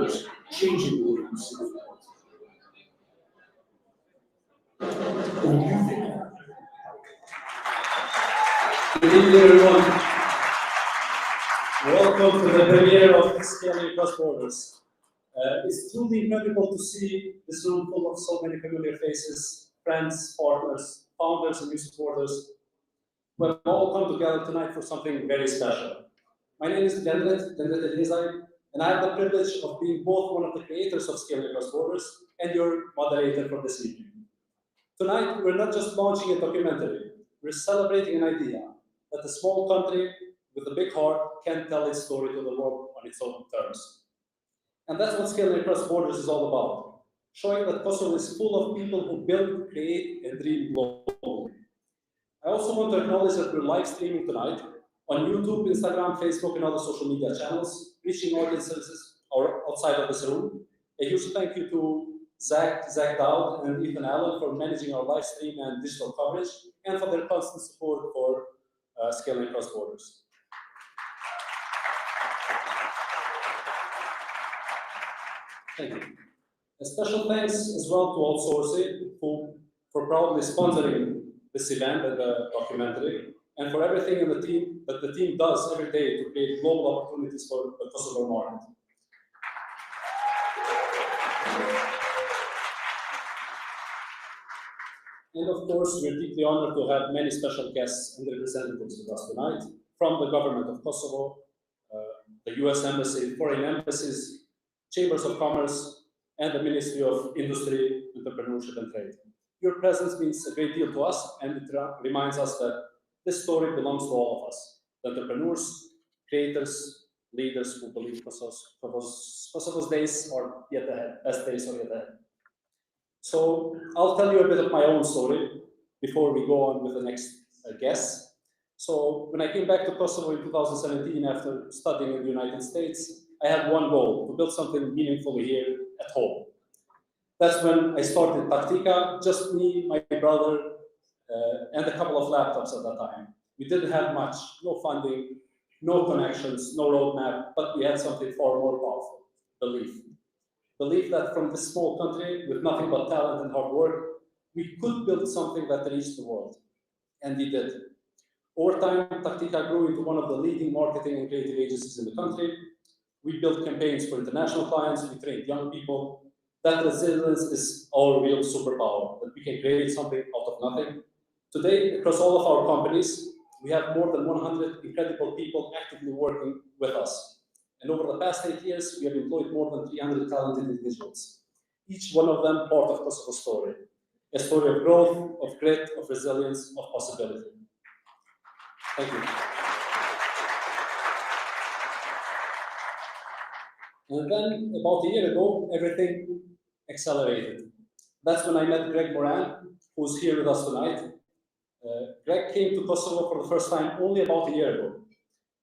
borders, changing borders. Good evening, everyone. Welcome to the premiere of Scaling Across Borders. It's truly incredible to see this room full of so many familiar faces, friends, partners, founders, and new supporters who have all come together tonight for something very special. My name is Dendet Elizai, and I have the privilege of being both one of the creators of Scaling Across Borders and your moderator for this evening. Tonight, we're not just launching a documentary, we're celebrating an idea that a small country with a big heart can tell its story to the world on its own terms. And that's what Scaling Across Borders is all about, showing that Kosovo is full of people who build, create, and dream globally. I also want to acknowledge that we're live streaming tonight on YouTube, Instagram, Facebook, and other social media channels, reaching audiences outside of this room. A huge thank you to Zach Dowd, and Ethan Allen for managing our live stream and digital coverage, and for their constant support for Scaling Across Borders. Thank you. A special thanks as well to Outsourcing for proudly sponsoring this event and the documentary, and for everything in the team that the team does every day to create global opportunities for the Kosovo market. And of course, we're deeply honored to have many special guests and representatives with us tonight, from the government of Kosovo, the US Embassy, foreign embassies, chambers of commerce, and the Ministry of Industry, Entrepreneurship and Trade. Your presence means a great deal to us, and it reminds us that this story belongs to all of us, the entrepreneurs, creators, leaders who believe Kosovo's days are yet ahead, best days are yet ahead. So I'll tell you a bit of my own story before we go on with the next guest. So when I came back to Kosovo in 2017 after studying in the United States, I had one goal, to build something meaningful here at home. That's when I started Taktika, just me, my brother, and a couple of laptops at that time. We didn't have much, no funding, no connections, no roadmap, but we had something far more powerful, belief. Belief that from this small country, with nothing but talent and hard work, we could build something that reached the world. And we did. Over time, Taktika grew into one of the leading marketing and creative agencies in the country. We built campaigns for international clients, we trained young people. That resilience is our real superpower, that we can create something out of nothing. Today, across all of our companies, we have more than 100 incredible people actively working with us. And over the past 8 years, we have employed more than 300 talented individuals, each one of them part of Kosovo's story. A story of growth, of grit, of resilience, of possibility. Thank you. And then, about a year ago, everything accelerated. That's when I met Greg Moran, who's here with us tonight. Greg came to Kosovo for the first time only about a year ago.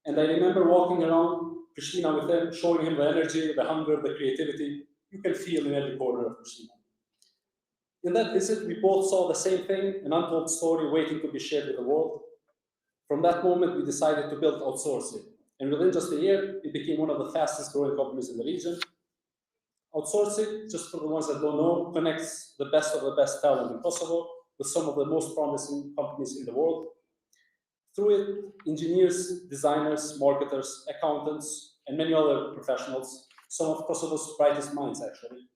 And I remember walking around Prishtina with him, showing him the energy, the hunger, the creativity you can feel in every corner of Prishtina. In that visit, we both saw the same thing, an untold story waiting to be shared with the world. From that moment, we decided to build Outsourcing. And within just a year, it became one of the fastest growing companies in the region. Outsourcing, just for the ones that don't know, connects the best of the best talent in Kosovo with some of the most promising companies in the world. Through it, engineers, designers, marketers, accountants, and many other professionals, some of Kosovo's brightest minds actually,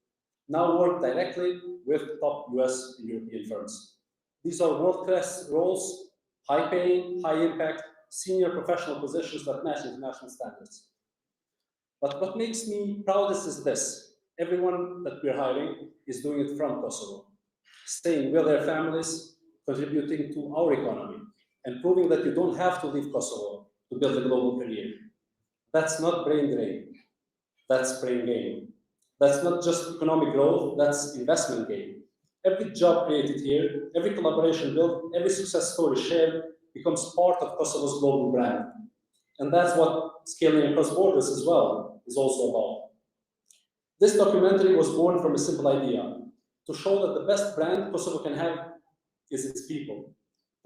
now work directly with top US and European firms. These are world-class roles, high-paying, high-impact, senior professional positions that match international standards. But what makes me proudest is this. Everyone that we're hiring is doing it from Kosovo, staying with their families, contributing to our economy, and proving that you don't have to leave Kosovo to build a global career. That's not brain drain, that's brain gain. That's not just economic growth, that's investment gain. Every job created here, every collaboration built, every success story shared becomes part of Kosovo's global brand. And that's what Scaling Across Borders as well is also about. This documentary was born from a simple idea, to show that the best brand Kosovo can have is its people.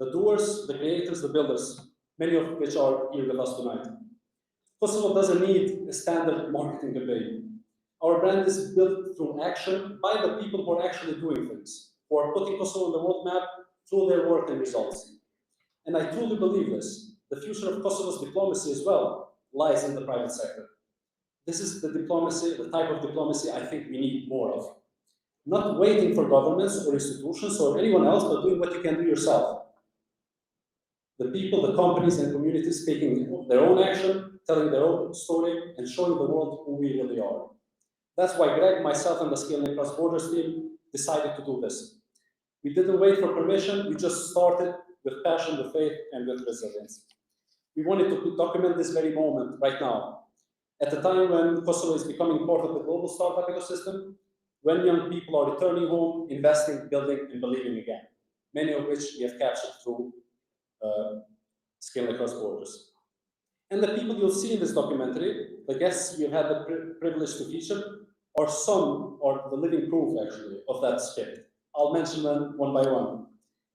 The doers, the creators, the builders, many of which are here with us tonight. Kosovo doesn't need a standard marketing campaign. Our brand is built through action by the people who are actually doing things, who are putting Kosovo on the world map through their work and results. And I truly believe this. The future of Kosovo's diplomacy as well lies in the private sector. This is the diplomacy, the type of diplomacy I think we need more of. Not waiting for governments or institutions or anyone else, but doing what you can do yourself. The people, the companies and communities taking their own action, telling their own story, and showing the world who we really are. That's why Greg, myself, and the Scaling Across Borders team decided to do this. We didn't wait for permission, we just started with passion, with faith, and with resilience. We wanted to document this very moment right now, at a time when Kosovo is becoming part of the global startup ecosystem, when young people are returning home, investing, building, and believing again, many of which we have captured through Scaling Across Borders. And the people you'll see in this documentary, the guests you've had the privilege to feature, are some, or the living proof actually, of that spirit. I'll mention them one by one.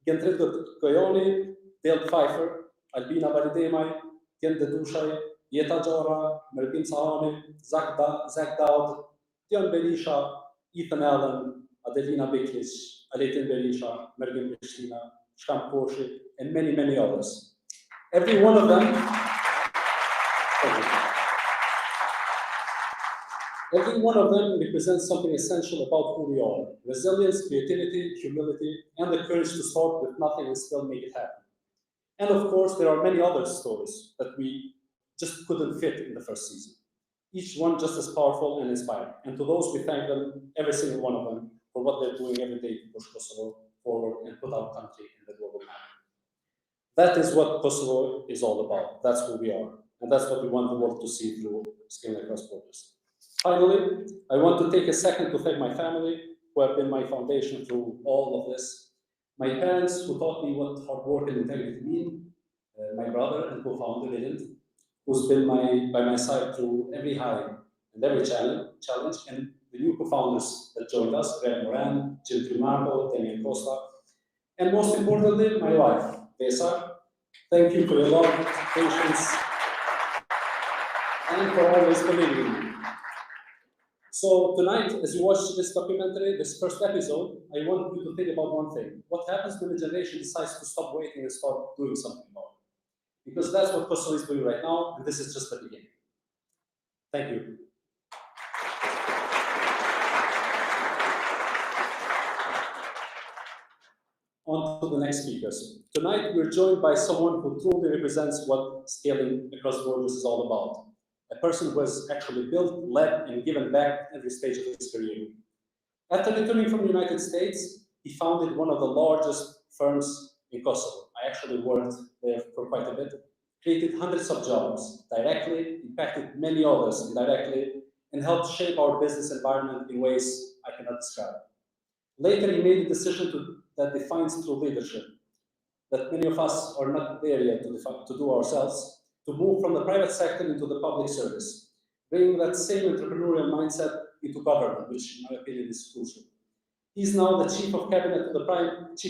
Gentrildo Koyoni, Dale Pfeiffer, Albina Baridemaj, Gende Dushaj, Jeta Gjora, Mervin Sahani, Zach Dowd, Dion Berisha, Ethan Allen, Adelina Biklic, Aletin Berisha, Mervin Prishtina, Shkamp Porsche, and many, many others. Every one of them represents something essential about who we are: resilience, creativity, humility, and the courage to start with nothing and still make it happen. And of course, there are many other stories that we just couldn't fit in the first season. Each one just as powerful and inspiring. And to those, we thank them, every single one of them, for what they're doing every day to push Kosovo forward and put our country in the global map. That is what Kosovo is all about. That's who we are. And that's what we want the world to see through Scaling Across Borders. Finally, I want to take a second to thank my family, who have been my foundation through all of this. My parents, who taught me what hard work and integrity mean. My brother and co-founder, Lilind, who's been by my side through every high and every challenge, and the new co-founders that joined us, Greg Moran, Jim Trimarco, Damian Costa, and most importantly, my wife, Vesar. Thank you for your love, patience, and for always believing in me. So tonight, as you watch this documentary, this first episode, I want you to think about one thing. What happens when a generation decides to stop waiting and start doing something about it? Because that's what Kosovo is doing right now, and this is just the beginning. Thank you. On to the next speakers. Tonight, we're joined by someone who truly represents what Scaling Across Borders is all about. A person who has actually built, led, and given back every stage of his career. After returning from the United States, he founded one of the largest firms in Kosovo. I actually worked there for quite a bit, created hundreds of jobs directly, impacted many others indirectly, and helped shape our business environment in ways I cannot describe. Later, he made a decision that defines true leadership, that many of us are not there yet to do ourselves, to move from the private sector into the public service, bringing that same entrepreneurial mindset into government, which in my opinion is crucial. He's now the Chief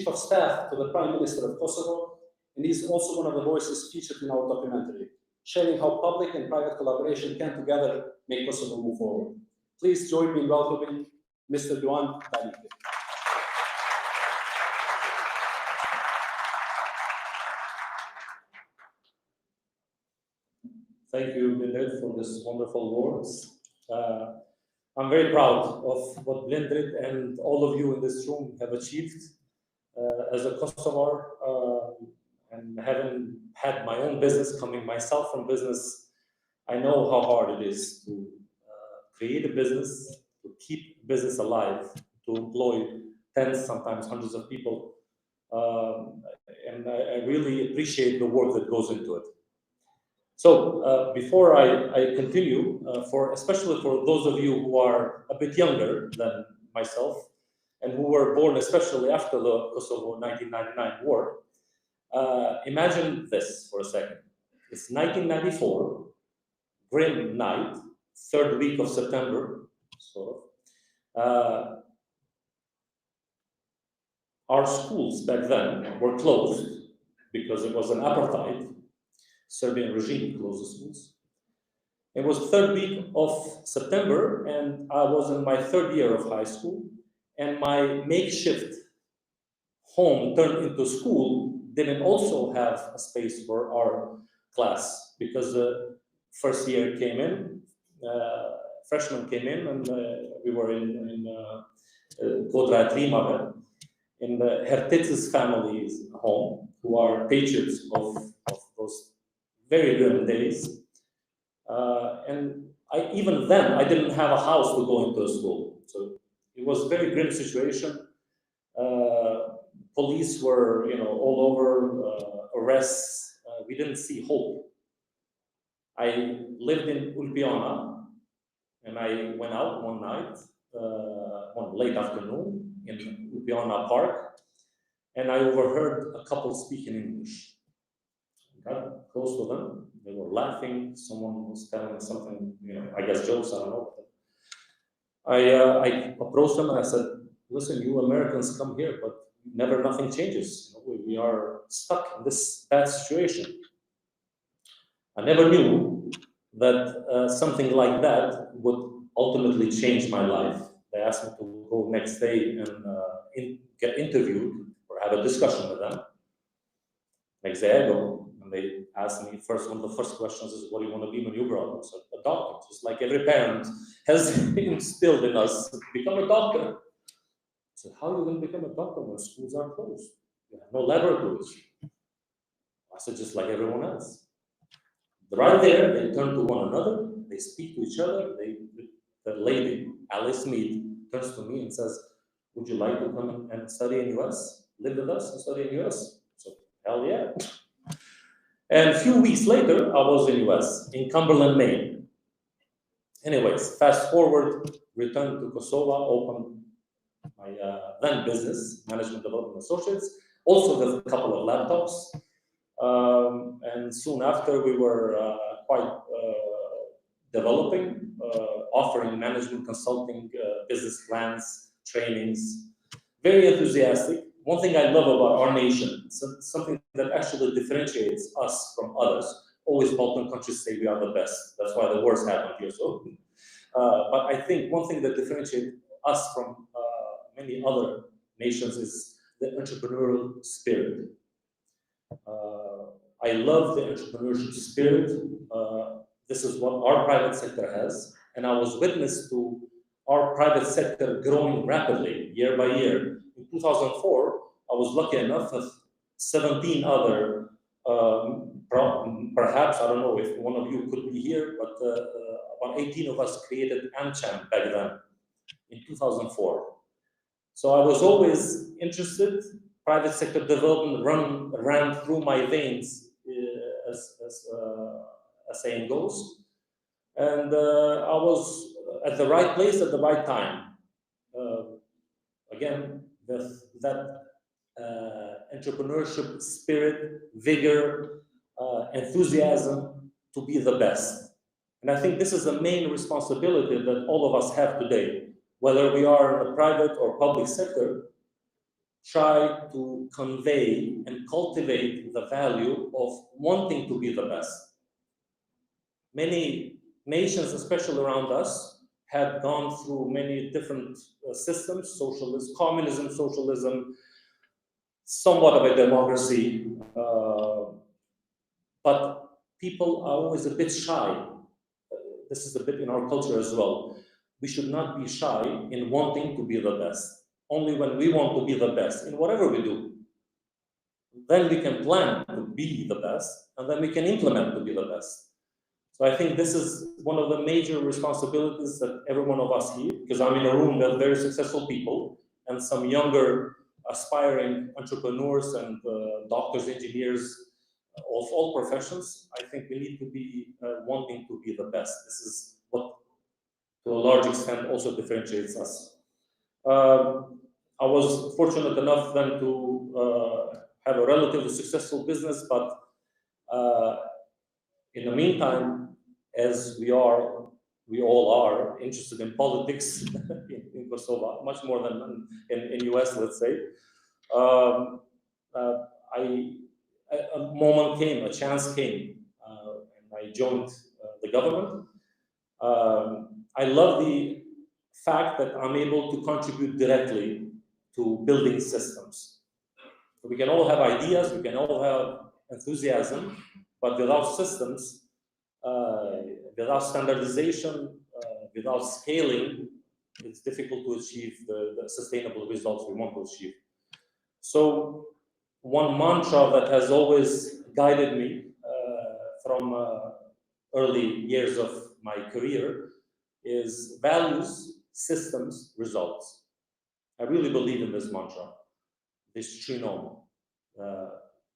of Staff to the Prime Minister of Kosovo, and he's also one of the voices featured in our documentary, sharing how public and private collaboration can together make Kosovo move forward. Please join me in welcoming Mr. Duan Balike. Thank you, Blindred, for this wonderful words. I'm very proud of what Blindred and all of you in this room have achieved as a Kosovar, and having had my own business, coming myself from business, I know how hard it is to create a business, to keep business alive, to employ tens, sometimes hundreds of people. And I really appreciate the work that goes into it. So before I continue, especially for those of you who are a bit younger than myself and who were born especially after the Kosovo 1999 war, imagine this for a second. It's 1994, grim night, third week of September, sort of. Our schools back then were closed because it was an apartheid. Serbian regime closed the schools. It was third week of September, and I was in my third year of high school, and my makeshift home turned into school didn't also have a space for our class, because the first year came in, freshmen came in, and we were in Kodra Trimare, in the Hertitz's family's home, who are patriots of those very grim days. And even then, I didn't have a house to go into a school. So it was a very grim situation. Police were, all over, arrests. We didn't see hope. I lived in Ulpiana, and I went out one night, one late afternoon, in Ulpiana Park, and I overheard a couple speaking English. I got close to them. They were laughing. Someone was telling something, I guess jokes, I don't know. I approached them and I said, listen, you Americans come here, but nothing changes. We are stuck in this bad situation. I never knew that something like that would ultimately change my life. They asked me to go next day and get interviewed or have a discussion with them. Next day I go, and they asked me one of the first questions is, what do you want to be when you grow up? I said, a doctor, just like every parent has instilled in us, become a doctor. I said, how are you going to become a doctor when schools are closed? You have no laboratories. I said, just like everyone else. Right there, they turn to one another, they speak to each other. The lady, Alice Mead, turns to me and says, would you like to come and study in US? Live with us and study in US? So, hell yeah. And a few weeks later, I was in US, in Cumberland, Maine. Anyways, fast forward, returned to Kosova, opened my then business, Management Development Associates, also with a couple of laptops. And soon after, we were quite developing, offering management consulting, business plans, trainings, very enthusiastic. One thing I love about our nation, something that actually differentiates us from others, always Balkan countries say we are the best. That's why the wars happened here. So, but I think one thing that differentiates us from many other nations is the entrepreneurial spirit. I love the entrepreneurship spirit. This is what our private sector has, and I was witness to our private sector growing rapidly year by year. In 2004, I was lucky enough with 17 other, perhaps, I don't know if one of you could be here, but about 18 of us created AmCham back then in 2004. So I was always interested. Private sector development ran through my veins, as saying goes. And I was at the right place at the right time. Again, that entrepreneurship spirit, vigor, enthusiasm to be the best. And I think this is the main responsibility that all of us have today, whether we are in the private or public sector. Try to convey and cultivate the value of wanting to be the best. Many nations, especially around us, have gone through many different systems, socialism, communism, socialism, somewhat of a democracy, but people are always a bit shy. This is a bit in our culture as well. We should not be shy in wanting to be the best. Only when we want to be the best in whatever we do, then we can plan to be the best, and then we can implement to be the best. So I think this is one of the major responsibilities that every one of us here, because I'm in a room with very successful people and some younger aspiring entrepreneurs and doctors, engineers of all professions. I think we need to be wanting to be the best. This is what, to a large extent, also differentiates us. I was fortunate enough then to have a relatively successful business, but in the meantime, as we all are interested in politics in Kosovo, much more than in US, let's say. A moment came, a chance came, and I joined the government. I love the fact that I'm able to contribute directly to building systems. We can all have ideas, we can all have enthusiasm, but without systems, without standardization, without scaling, it's difficult to achieve the sustainable results we want to achieve. So one mantra that has always guided me from early years of my career is values, systems, results. I really believe in this mantra, this trinom.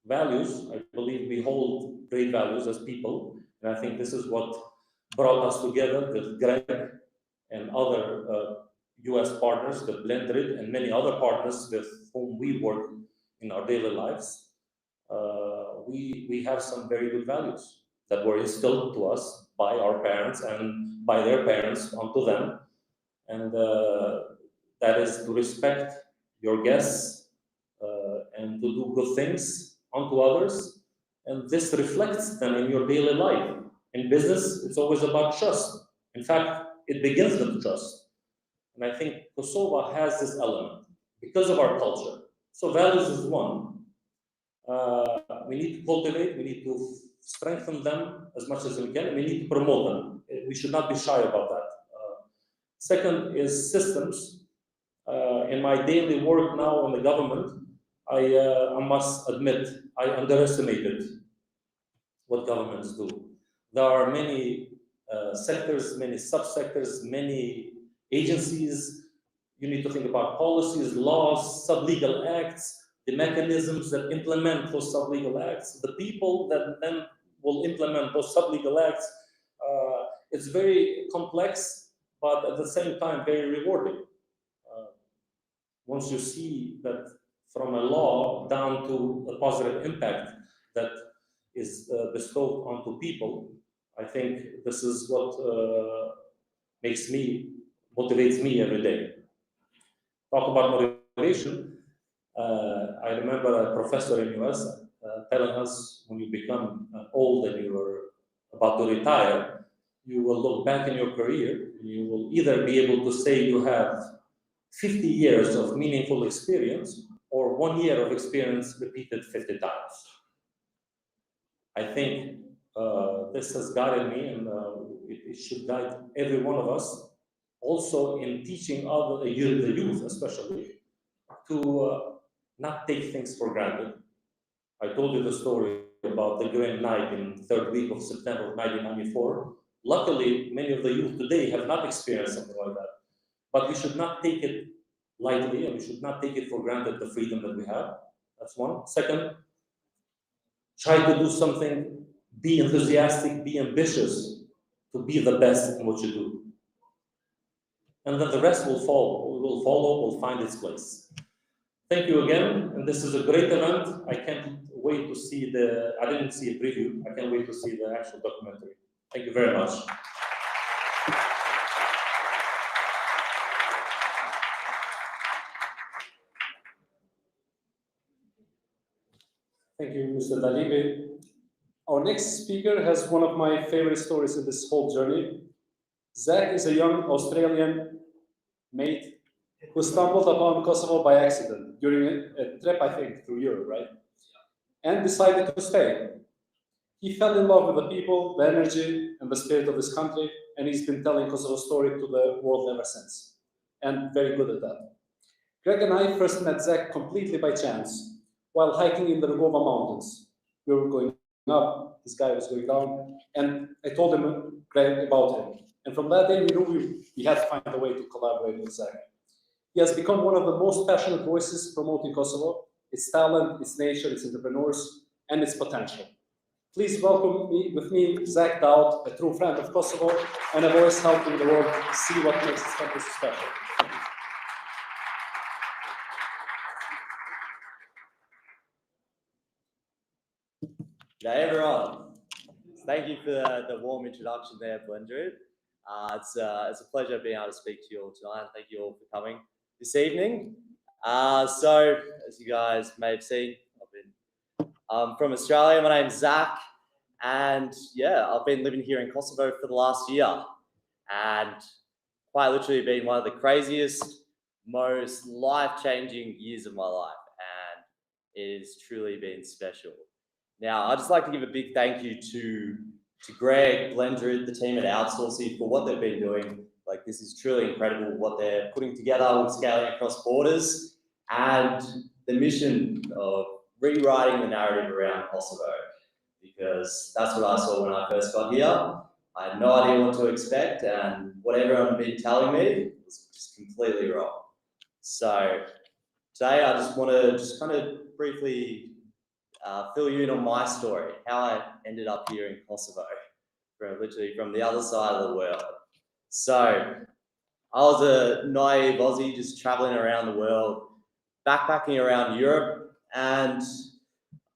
Values, I believe we hold great values as people, and I think this is what brought us together with Greg and other US partners, with Blended, and many other partners with whom we work in our daily lives. We have some very good values that were instilled to us by our parents and by their parents onto them. And that is to respect your guests and to do good things onto others. And this reflects them in your daily life. In business, it's always about trust. In fact, it begins with trust. And I think Kosova has this element because of our culture. So values is one. We need to cultivate, we need to strengthen them as much as we can, and we need to promote them. We should not be shy about that. Second is systems. In my daily work now in the government, I must admit, I underestimated what governments do. There are many sectors, many subsectors, many agencies. You need to think about policies, laws, sublegal acts, the mechanisms that implement those sublegal acts, the people that then will implement those sublegal acts. It's very complex, but at the same time, very rewarding. Once you see that from a law down to a positive impact that is bestowed onto people, I think this is what motivates me every day. Talk about motivation. I remember a professor in US telling us when you become old and you are about to retire, you will look back in your career and you will either be able to say you have 50 years of meaningful experience or 1 year of experience repeated 50 times. I think this has guided me, and it should guide every one of us, also in teaching the youth especially, to not take things for granted. I told you the story about the Grand Night in the third week of September of 1994. Luckily, many of the youth today have not experienced something like that. But we should not take it lightly, and we should not take it for granted, the freedom that we have. That's one. Second, try to do something, be enthusiastic, be ambitious, to be the best in what you do. And then the rest will follow, will find its place. Thank you again, and this is a great event. I can't wait to see I didn't see a preview. I can't wait to see the actual documentary. Thank you very much. Thank you, Mr. Dalibi. Our next speaker has one of my favorite stories in this whole journey. Zach is a young Australian mate who stumbled upon Kosovo by accident during a trip, I think, through Europe, right? And decided to stay. He fell in love with the people, the energy, and the spirit of this country, and he's been telling Kosovo's story to the world ever since. And very good at that. Greg and I first met Zach completely by chance while hiking in the Rugova Mountains. We were going up, this guy was going down, and I told him, Greg, about him. And from that day, we knew we had to find a way to collaborate with Zach. He has become one of the most passionate voices promoting Kosovo, its talent, its nature, its entrepreneurs, and its potential. Please welcome with me, Zach Dowd, a true friend of Kosovo, and a voice helping the world see what makes this country so special. G'day everyone. Thank you for the warm introduction there, Blended. It's a pleasure being able to speak to you all tonight. Thank you all for coming this evening. So, as you guys may have seen, I'm from Australia. My name's Zach, and yeah, I've been living here in Kosovo for the last year. and quite literally been one of the craziest, most life-changing years of my life, and it has truly been special. Now, I'd just like to give a big thank you to Greg, Blendrid, the team at Outsourcing for what they've been doing. Like, this is truly incredible what they're putting together with scaling across borders and the mission of rewriting the narrative around Kosovo, because that's what I saw when I first got here. I had no idea what to expect, and what everyone had been telling me was just completely wrong. So today I just want to kind of briefly fill you in on my story, how I ended up here in Kosovo, literally from the other side of the world. So I was a naive Aussie just traveling around the world, backpacking around Europe, and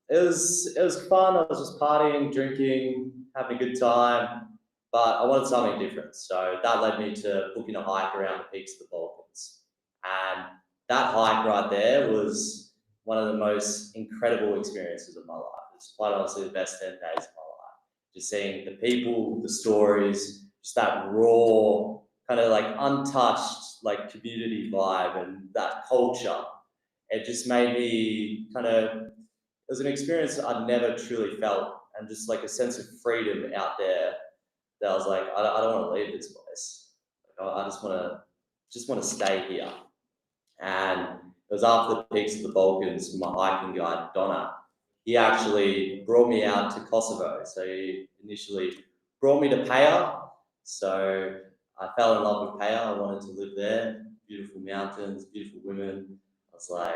it was fun. I was just partying, drinking, having a good time, but I wanted something different. So that led me to booking a hike around the peaks of the Balkans. And that hike right there was one of the most incredible experiences of my life. It's quite honestly the best 10 days of my life. Just seeing the people, the stories, just that raw, kind of like untouched, like community vibe and that culture. It just made me kind of, it was an experience I'd never truly felt, and just like a sense of freedom out there that I was like, I don't want to leave this place. I just want to stay here. And it was after the peaks of the Balkans, my hiking guide, Donna, he actually brought me out to Kosovo. So he initially brought me to Paya. So I fell in love with Paya. I wanted to live there. Beautiful mountains, beautiful women. I was like,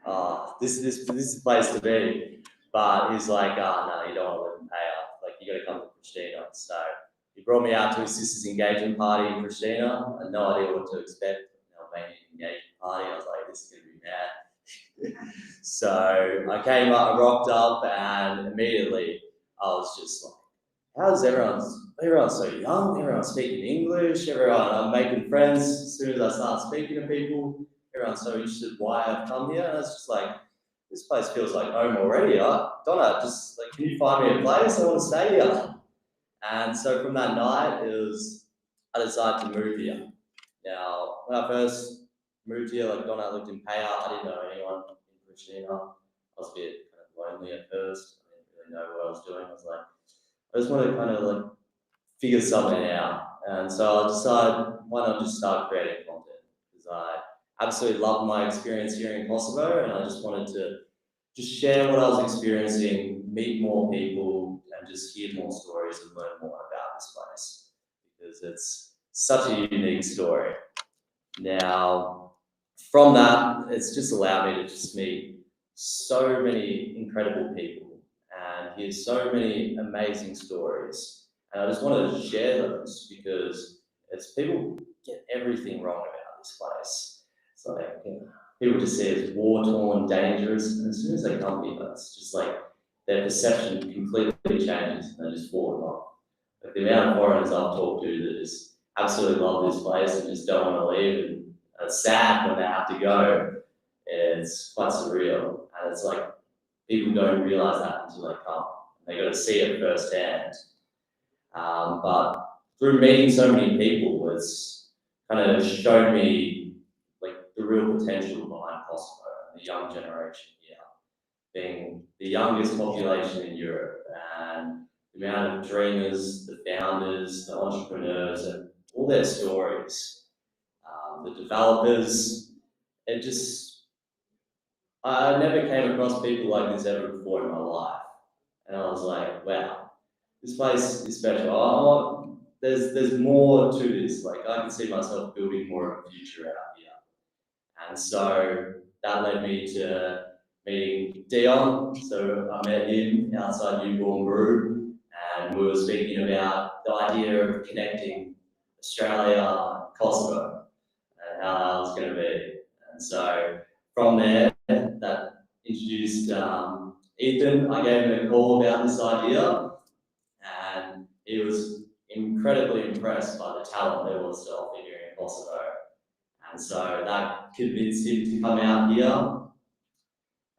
oh, this is the place to be. But he's like, oh, no, you don't want to live in Paya. Like, you got to come to Prishtina. So he brought me out to his sister's engagement party in Prishtina. I had no idea what to expect. Albanian engagement party. I was like, this is going to be mad. So I came up, I rocked up, and immediately I was just like, how's everyone's so young, everyone's speaking English, I'm making friends as soon as I start speaking to people, everyone's so interested why I've come here, and it's just like, this place feels like home already. Donna, just like, can you find me a place? I want to stay here. And so from that night, I decided to move here. Now, when I first moved here, like Donna lived in Paya, I didn't know anyone in Prishtina. I was a bit kind of lonely at first. I didn't really know what I was doing. I was like, I just wanted to kind of like figure something out. And so I decided, why not just start creating content? Because I absolutely loved my experience here in Kosovo, and I just wanted to just share what I was experiencing, meet more people, and just hear more stories and learn more about this place, because it's such a unique story. Now, from that, it's just allowed me to just meet so many incredible people and hear so many amazing stories. And I just wanted to share those because it's people get everything wrong about this place. It's like, people just see it as war-torn, dangerous, and as soon as they come here, it's just like their perception completely changes and they just fall off. Like the amount of foreigners I've talked to that just absolutely love this place and just don't want to leave, and it's sad when they have to go. It's quite surreal, and it's like people don't realise that until they come. They got to see it firsthand. But through meeting so many people, it's kind of shown me like the real potential behind Kosovo and the young generation here, being the youngest population in Europe, and the amount of dreamers, the founders, the entrepreneurs, and all their stories, the developers. It just, I never came across people like this ever before in my life. And I was like, wow, this place is special. There's more to this. Like, I can see myself building more of a future out here. And so that led me to meeting Dion. So I met him outside Newborn Brew, and we were speaking about the idea of connecting Australia, Kosovo, and how that was going to be. And so from there, that introduced Ethan. I gave him a call about this idea, and he was incredibly impressed by the talent there was to offer here in Kosovo. And so that convinced him to come out here.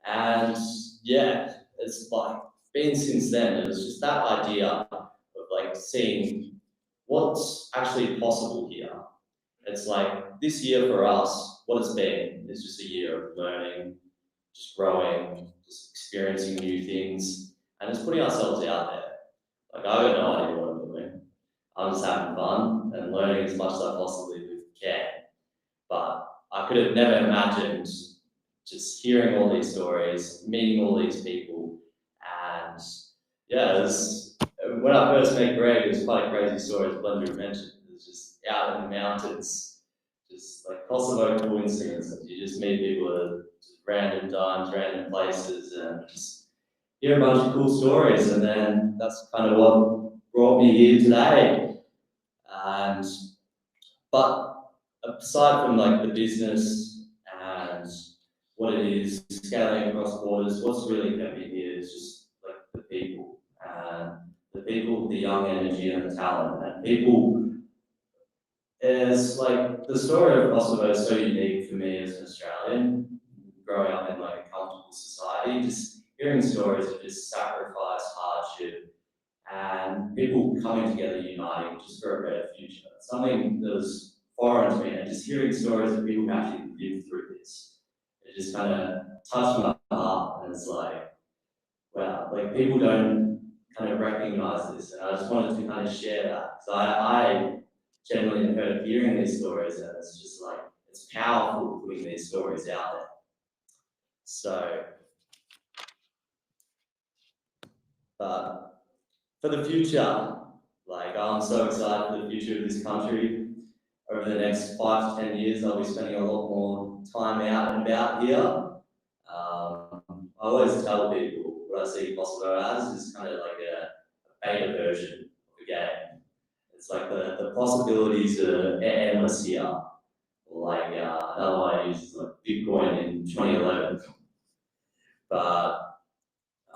And yeah, it's like been since then. It was just that idea of like seeing what's actually possible here. It's like this year for us, what it's been is just a year of learning, just growing, just experiencing new things, and just putting ourselves out there. Like, I have no idea what I'm doing. I'm just having fun and learning as much as I possibly can. But I could have never imagined just hearing all these stories, meeting all these people, and yeah, when I first met Greg, it was quite a crazy story, as Blender mentioned. It was just out in the mountains, just like Kosovo coincidences. You just meet people at just random times, random places, and just hear a bunch of cool stories, and then that's kind of what brought me here today. And but aside from like the business and what it is, scaling across borders, what's really kept me here is just like the people, and the people, the young energy and the talent, and people. It's like the story of Kosovo is so unique for me as an Australian, growing up in like a comfortable society, just hearing stories of just sacrifice, hardship, and people coming together, uniting just for a better future. It's something that was foreign to me, and just hearing stories of people who actually lived through this, it just kind of touched my heart, and it's like, wow, like people don't kind of recognize this, and I just wanted to kind of share that. So I generally have heard of hearing these stories, and it's just like, it's powerful putting these stories out there. So, but for the future, like I'm so excited for the future of this country. Over the next 5 to 10 years, I'll be spending a lot more time out and about here. I always tell people what I see Kosovo as is kind of like a beta version of the game. It's like the possibilities are endless here. Like another one I use is like Bitcoin in 2011. But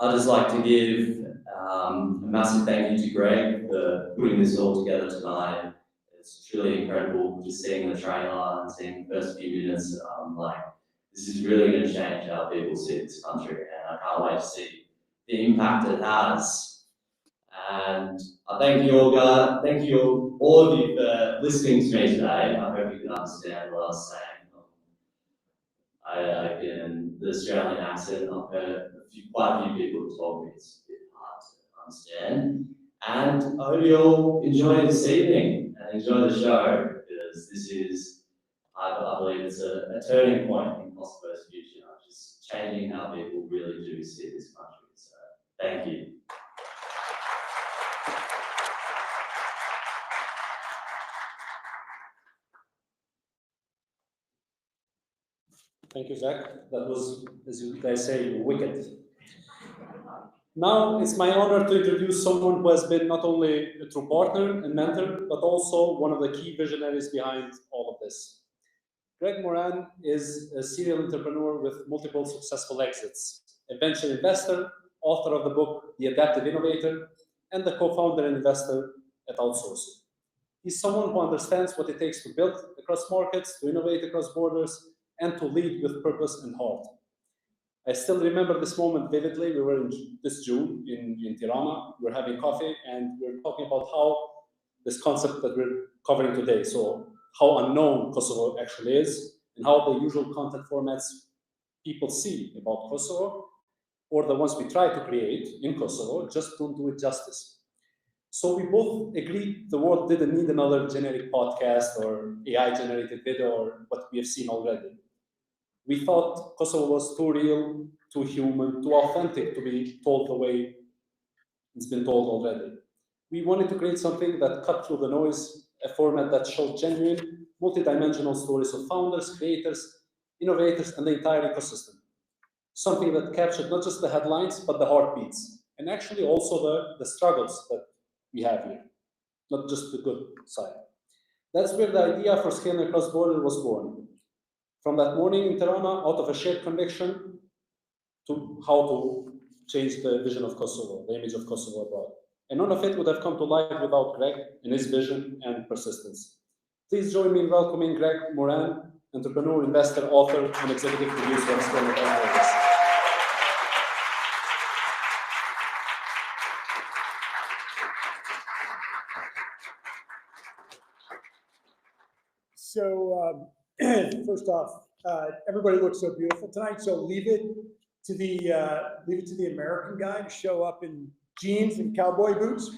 I'd just like to give a massive thank you to Greg for putting this all together tonight. It's truly incredible just seeing the trailer and seeing the first few minutes. Like, this is really going to change how people see this country, and I can't wait to see the impact it has. And I thank you all, guys. Thank you all of you for listening to me today. I hope you can understand what I was saying. In the Australian accent, I've heard quite a few people talk me. It's a bit hard to understand. And I hope you all enjoy this evening and enjoy the show, because this is, I believe it's a turning point in Kosovo's future, just changing how people really do see this country. So thank you. Thank you, Zach. That was, as you guys say, wicked. Now it's my honor to introduce someone who has been not only a true partner and mentor, but also one of the key visionaries behind all of this. Greg Moran is a serial entrepreneur with multiple successful exits, a venture investor, author of the book The Adaptive Innovator, and the co-founder and investor at Outsourcing. He's someone who understands what it takes to build across markets, to innovate across borders, and to lead with purpose and heart. I still remember this moment vividly. We were in this June in Tirana. We were having coffee, and we were talking about how this concept that we're covering today, so how unknown Kosovo actually is, and how the usual content formats people see about Kosovo, or the ones we try to create in Kosovo, just don't do it justice. So we both agreed the world didn't need another generic podcast or AI-generated video or what we have seen already. We thought Kosovo was too real, too human, too authentic to be told the way it's been told already. We wanted to create something that cut through the noise, a format that showed genuine, multidimensional stories of founders, creators, innovators, and the entire ecosystem. Something that captured not just the headlines, but the heartbeats, and actually also the struggles that we have here, not just the good side. That's where the idea for Scaling Across Border was born. From that morning in Tirana, out of a shared conviction to how to change the vision of Kosovo, the image of Kosovo abroad. And none of it would have come to life without Greg and his vision and persistence. Please join me in welcoming Greg Moran, entrepreneur, investor, author, and executive producer of Scaling Across Borders. First off, everybody looks so beautiful tonight. So leave it to the American guy to show up in jeans and cowboy boots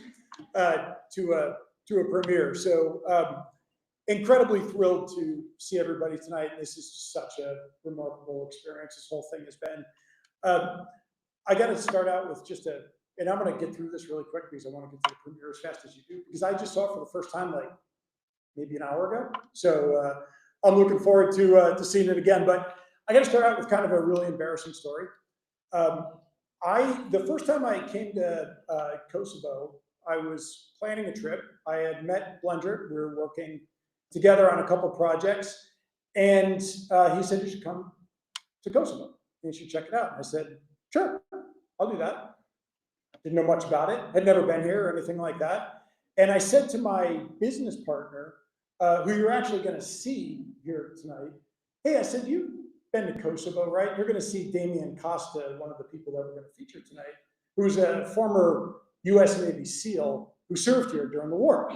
to a premiere. So incredibly thrilled to see everybody tonight. This is such a remarkable experience. This whole thing has been. I got to start out with just and I'm going to get through this really quick because I want to get to the premiere as fast as you do, because I just saw it for the first time like maybe an hour ago. So I'm looking forward to seeing it again. But I got to start out with kind of a really embarrassing story. The first time I came to Kosovo, I was planning a trip. I had met Blender. We were working together on a couple projects, and he said, "You should come to Kosovo. You should check it out." And I said, "Sure, I'll do that." Didn't know much about it. Had never been here or anything like that. And I said to my business partner, who you're actually going to see here tonight, "Hey," I said, "You've been to Kosovo, right? You're going to see Damian Costa, one of the people that we're going to feature tonight, who's a former U.S. Navy SEAL who served here during the war."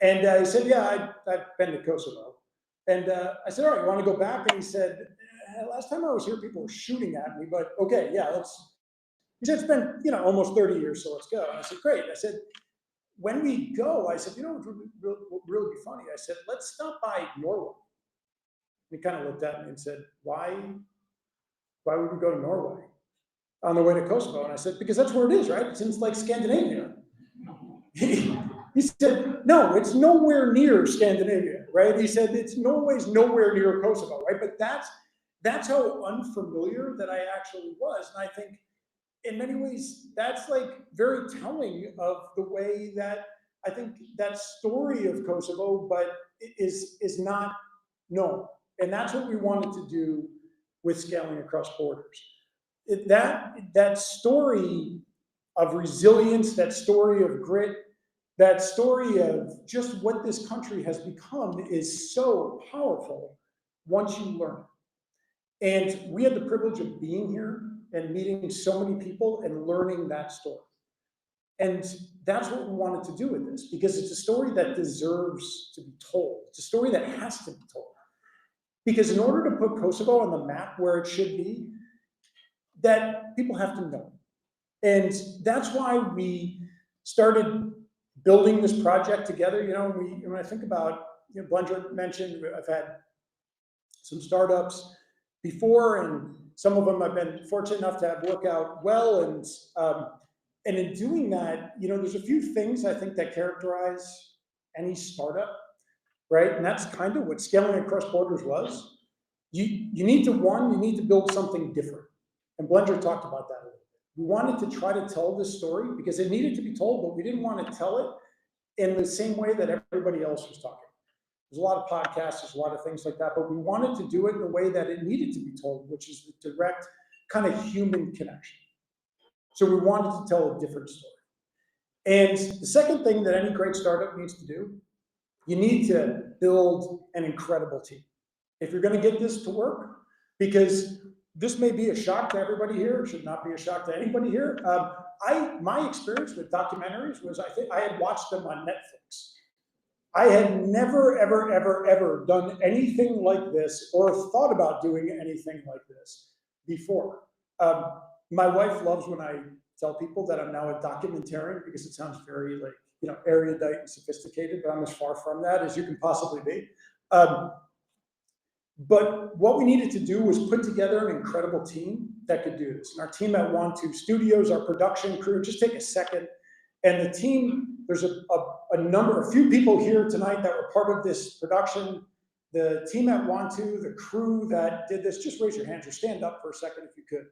And he said, "Yeah, I've been to Kosovo." And I said, "All right, you want to go back?" And he said, "Last time I was here, people were shooting at me, but okay, yeah, let's." He said, "It's been, almost 30 years, so let's go." And I said, "Great." I said, "When we go," I said, "What would really be funny?" I said, "Let's stop by Norway." And he kind of looked at me and said, "Why would we go to Norway on the way to Kosovo?" And I said, "Because that's where it is, right? It's in like Scandinavia." He said, "No, it's nowhere near Scandinavia, right?" He said, "Norway's nowhere near Kosovo, right?" But that's how unfamiliar that I actually was. And I think in many ways, that's like very telling of the way that I think that story of Kosovo, but is not known. And that's what we wanted to do with Scaling Across Borders. That story of resilience, that story of grit, that story of just what this country has become is so powerful once you learn it. And we had the privilege of being here and meeting so many people and learning that story. And that's what we wanted to do with this, because it's a story that deserves to be told. It's a story that has to be told. Because in order to put Kosovo on the map where it should be, that people have to know. And that's why we started building this project together. When I think about, Blender mentioned, I've had some startups before, and some of them I've been fortunate enough to have work out well. And in doing that, there's a few things I think that characterize any startup, right? And that's kind of what Scaling Across Borders was. You need to build something different. And Blender talked about that a little bit. We wanted to try to tell this story because it needed to be told, but we didn't want to tell it in the same way that everybody else was talking. There's a lot of podcasts, there's a lot of things like that, but we wanted to do it in a way that it needed to be told, which is the direct kind of human connection. So we wanted to tell a different story. And the second thing that any great startup needs to do, you need to build an incredible team. If you're going to get this to work, because this may be a shock to everybody here, it should not be a shock to anybody here. My experience with documentaries was I had watched them on Netflix. I had never, ever, ever, ever done anything like this or thought about doing anything like this before. My wife loves when I tell people that I'm now a documentarian because it sounds very erudite and sophisticated, but I'm as far from that as you can possibly be. But what we needed to do was put together an incredible team that could do this. And our team at Want2 Studios, our production crew, just take a second. And the team, there's a few people here tonight that were part of this production. The team at Want2, the crew that did this, just raise your hands or stand up for a second if you could.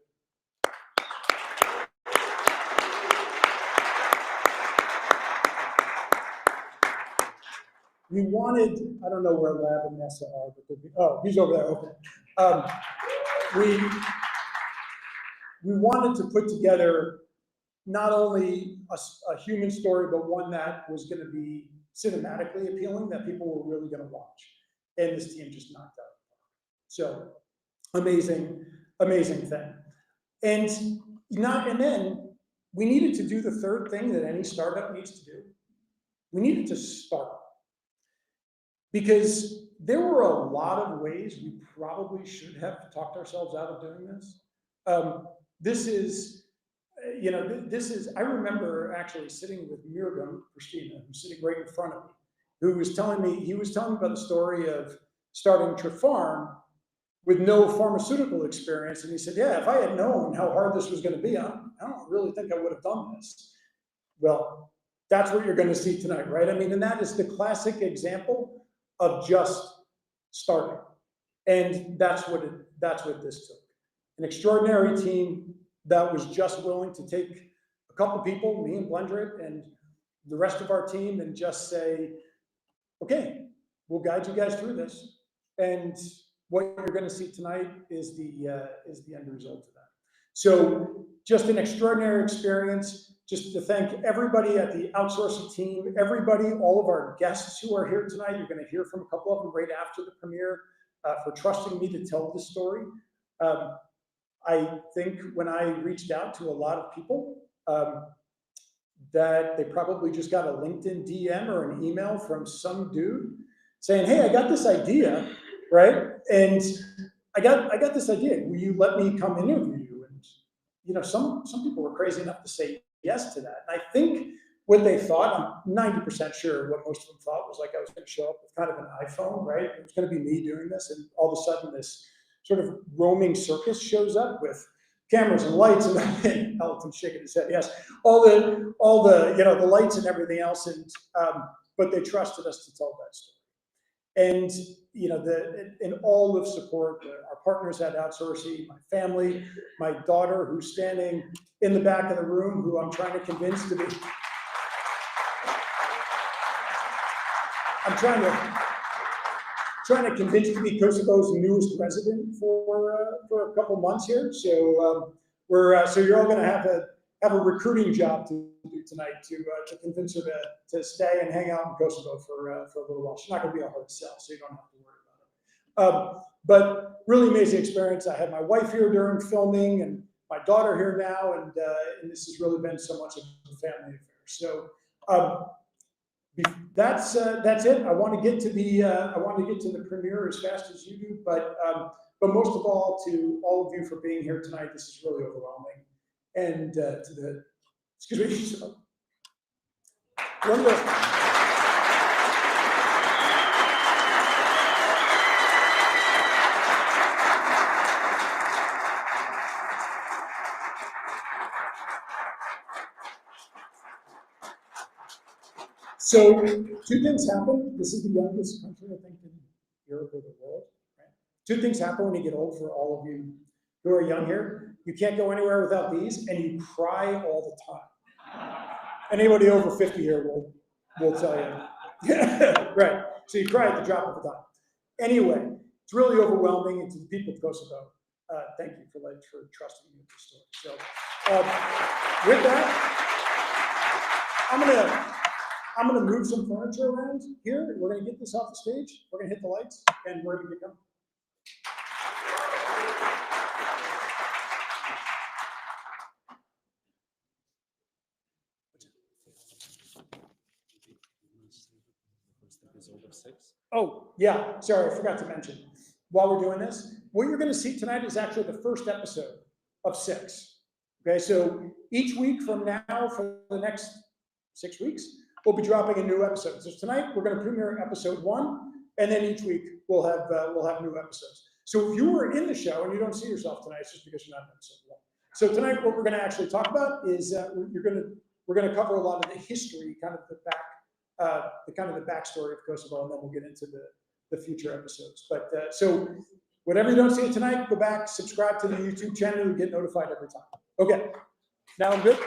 We wanted, I don't know where Lab and Nessa are, but he's over there, okay. We wanted to put together not only a human story, but one that was going to be cinematically appealing, that people were really going to watch. And this team just knocked out. So amazing, amazing thing. And then we needed to do the third thing that any startup needs to do. We needed to start. Because there were a lot of ways we probably should have talked ourselves out of doing this. This is, I remember actually sitting with Mirgam Prishtina, who's sitting right in front of me, who was telling me, about the story of starting Trip Farm with no pharmaceutical experience. And he said, yeah, if I had known how hard this was going to be, I don't really think I would have done this. Well, that's what you're going to see tonight, right? I mean, and that is the classic example of just starting. And that's what this took. An extraordinary team that was just willing to take a couple people, me and Blendrit, and the rest of our team, and just say, okay, we'll guide you guys through this. And what you're going to see tonight is the end result of that. So just an extraordinary experience. Just to thank everybody at the outsourcing team, everybody, all of our guests who are here tonight. You're going to hear from a couple of them right after the premiere, for trusting me to tell this story. I think when I reached out to a lot of people, that they probably just got a LinkedIn DM or an email from some dude saying, hey, I got this idea, right? And I got this idea. Will you let me come interview you? And some people were crazy enough to say yes to that. And I think what they thought, I'm 90% sure what most of them thought was like I was going to show up with kind of an iPhone, right? It was going to be me doing this, and all of a sudden this sort of roaming circus shows up with cameras and lights and Elton's shaking his head. Yes, all the the lights and everything else, and but they trusted us to tell that story. And in all of support, our partners at Outsourcing, my family, my daughter who's standing in the back of the room, who I'm trying to convince to be. I'm trying to convince to be Kosovo's newest resident for a couple months here. So so you're all going to have a recruiting job to do tonight to convince her to stay and hang out in Kosovo for a little while. She's not going to be a hard sell, so you don't have to worry about it. But really amazing experience. I had my wife here during filming, and my daughter here now, and this has really been so much of a family affair. So. That's it. I want to get to the premiere as fast as you do, but most of all, to all of you for being here tonight. This is really overwhelming, and excuse me, one of the. So two things happen. This is the youngest country, I think, in Europe or the world. Right? Two things happen when you get old for all of you who are young here. You can't go anywhere without these, and you cry all the time. Anybody over 50 here will tell you. Right. So you cry at the drop of a dime. Anyway, it's really overwhelming. And to the people of Kosovo, thank you for trusting me with this story. So with that, I'm gonna move some furniture around here. We're gonna get this off the stage. We're gonna hit the lights, and we're gonna get going. Oh, yeah, sorry, I forgot to mention. While we're doing this, what you're gonna see tonight is actually the first episode of 6. Okay, so each week from now, for the next 6 weeks, we'll be dropping a new episode. So tonight, we're gonna premiere episode 1, and then each week we'll have new episodes. So if you were in the show and you don't see yourself tonight, it's just because you're not in episode 1. So tonight, what we're gonna actually talk about is we're gonna cover a lot of the history, kind of the backstory of Kosovo, and then we'll get into the future episodes. But so whatever you don't see tonight, go back, subscribe to the YouTube channel, and get notified every time. Okay, now I'm good.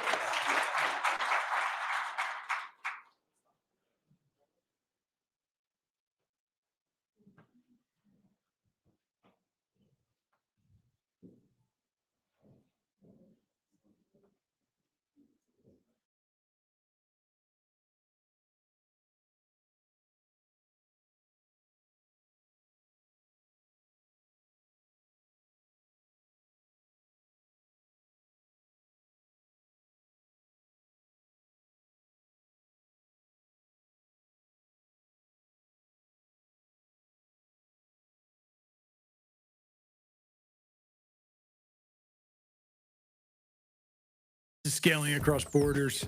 Scaling Across Borders.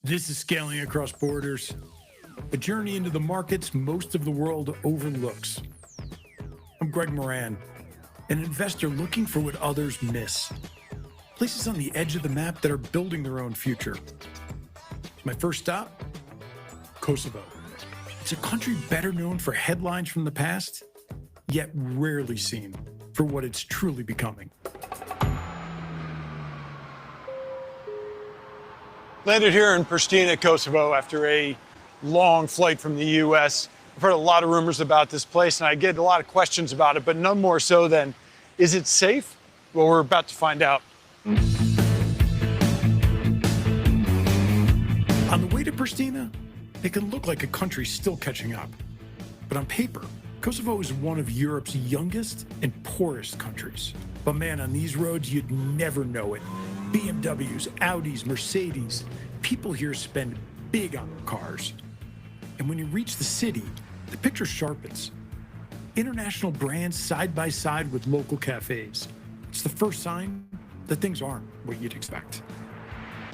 This is Scaling Across Borders, a journey into the markets most of the world overlooks. I'm Greg Moran, an investor looking for what others miss. Places on the edge of the map that are building their own future. My first stop, Kosovo. It's a country better known for headlines from the past, yet rarely seen for what it's truly becoming. Landed here in Prishtina, Kosovo, after a long flight from the U.S. I've heard a lot of rumors about this place, and I get a lot of questions about it, but none more so than, is it safe? Well, we're about to find out. On the way to Prishtina, it can look like a country still catching up. But on paper, Kosovo is one of Europe's youngest and poorest countries. But man, on these roads, you'd never know it. BMWs, Audis, Mercedes. People here spend big on their cars. And when you reach the city, the picture sharpens. International brands side by side with local cafes. It's the first sign that things aren't what you'd expect.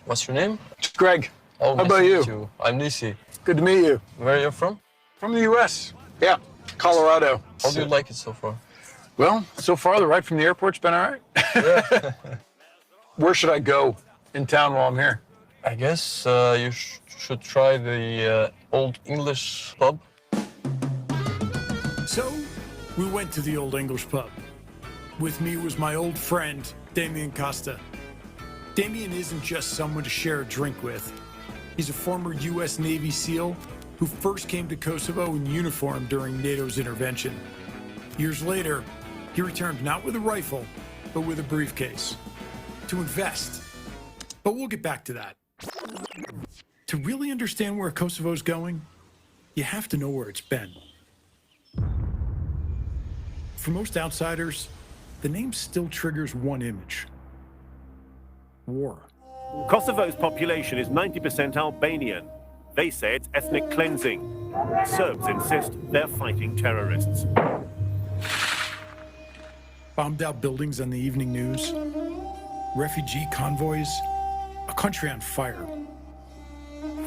What's your name? Greg, Oh, how nice about to you? meet you? I'm Nisi. Good to meet you. Where are you from? From the U.S. Yeah, Colorado. How do you like it so far? Well, so far the ride from the airport's been all right. Yeah. Where should I go in town while I'm here? I guess you should try the Old English pub. So, we went to the Old English pub. With me was my old friend, Damien Costa. Damien isn't just someone to share a drink with. He's a former U.S. Navy SEAL who first came to Kosovo in uniform during NATO's intervention. Years later, he returned not with a rifle, but with a briefcase to invest. But we'll get back to that. To really understand where Kosovo's going, you have to know where it's been. For most outsiders, the name still triggers one image: war. Kosovo's population is 90% Albanian. They say it's ethnic cleansing. Serbs insist they're fighting terrorists. Bombed out buildings on the evening news, refugee convoys, a country on fire.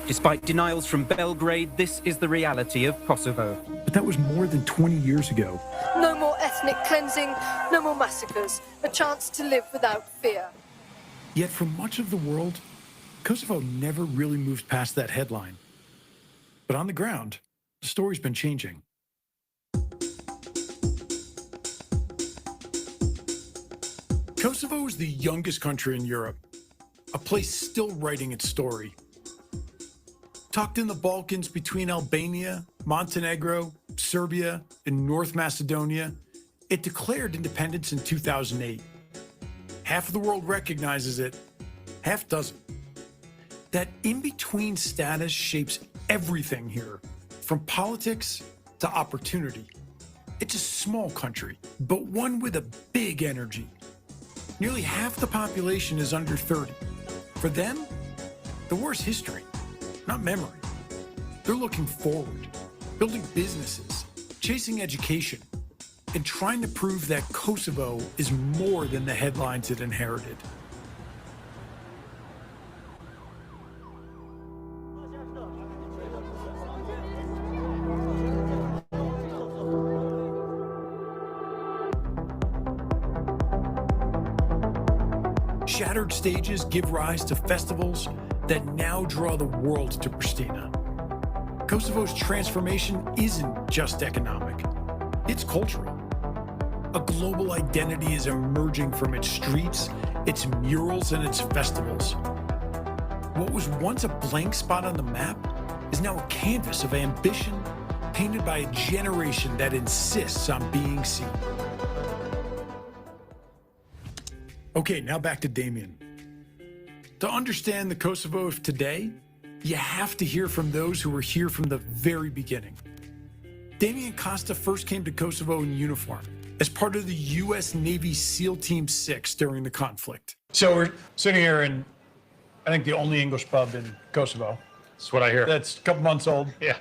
Despite denials from Belgrade, this is the reality of Kosovo. But that was more than 20 years ago. No more ethnic cleansing, no more massacres. A chance to live without fear. Yet for much of the world, Kosovo never really moved past that headline. But on the ground, the story's been changing. Kosovo is the youngest country in Europe, a place still writing its story. Tucked in the Balkans between Albania, Montenegro, Serbia, and North Macedonia, it declared independence in 2008. Half of the world recognizes it, half doesn't. That in-between status shapes everything here, from politics to opportunity. It's a small country, but one with a big energy. Nearly half the population is under 30. For them, the war's history, not memory. They're looking forward, building businesses, chasing education, and trying to prove that Kosovo is more than the headlines it inherited. Shattered stages give rise to festivals that now draw the world to Prishtina. Kosovo's transformation isn't just economic, it's cultural. A global identity is emerging from its streets, its murals, and its festivals. What was once a blank spot on the map is now a canvas of ambition painted by a generation that insists on being seen. Okay, now back to Damien. To understand the Kosovo of today, you have to hear from those who were here from the very beginning. Damien Costa first came to Kosovo in uniform as part of the U.S. Navy SEAL Team 6 during the conflict. So we're sitting here in, I think, the only English pub in Kosovo. That's what I hear. That's a couple months old. Yeah.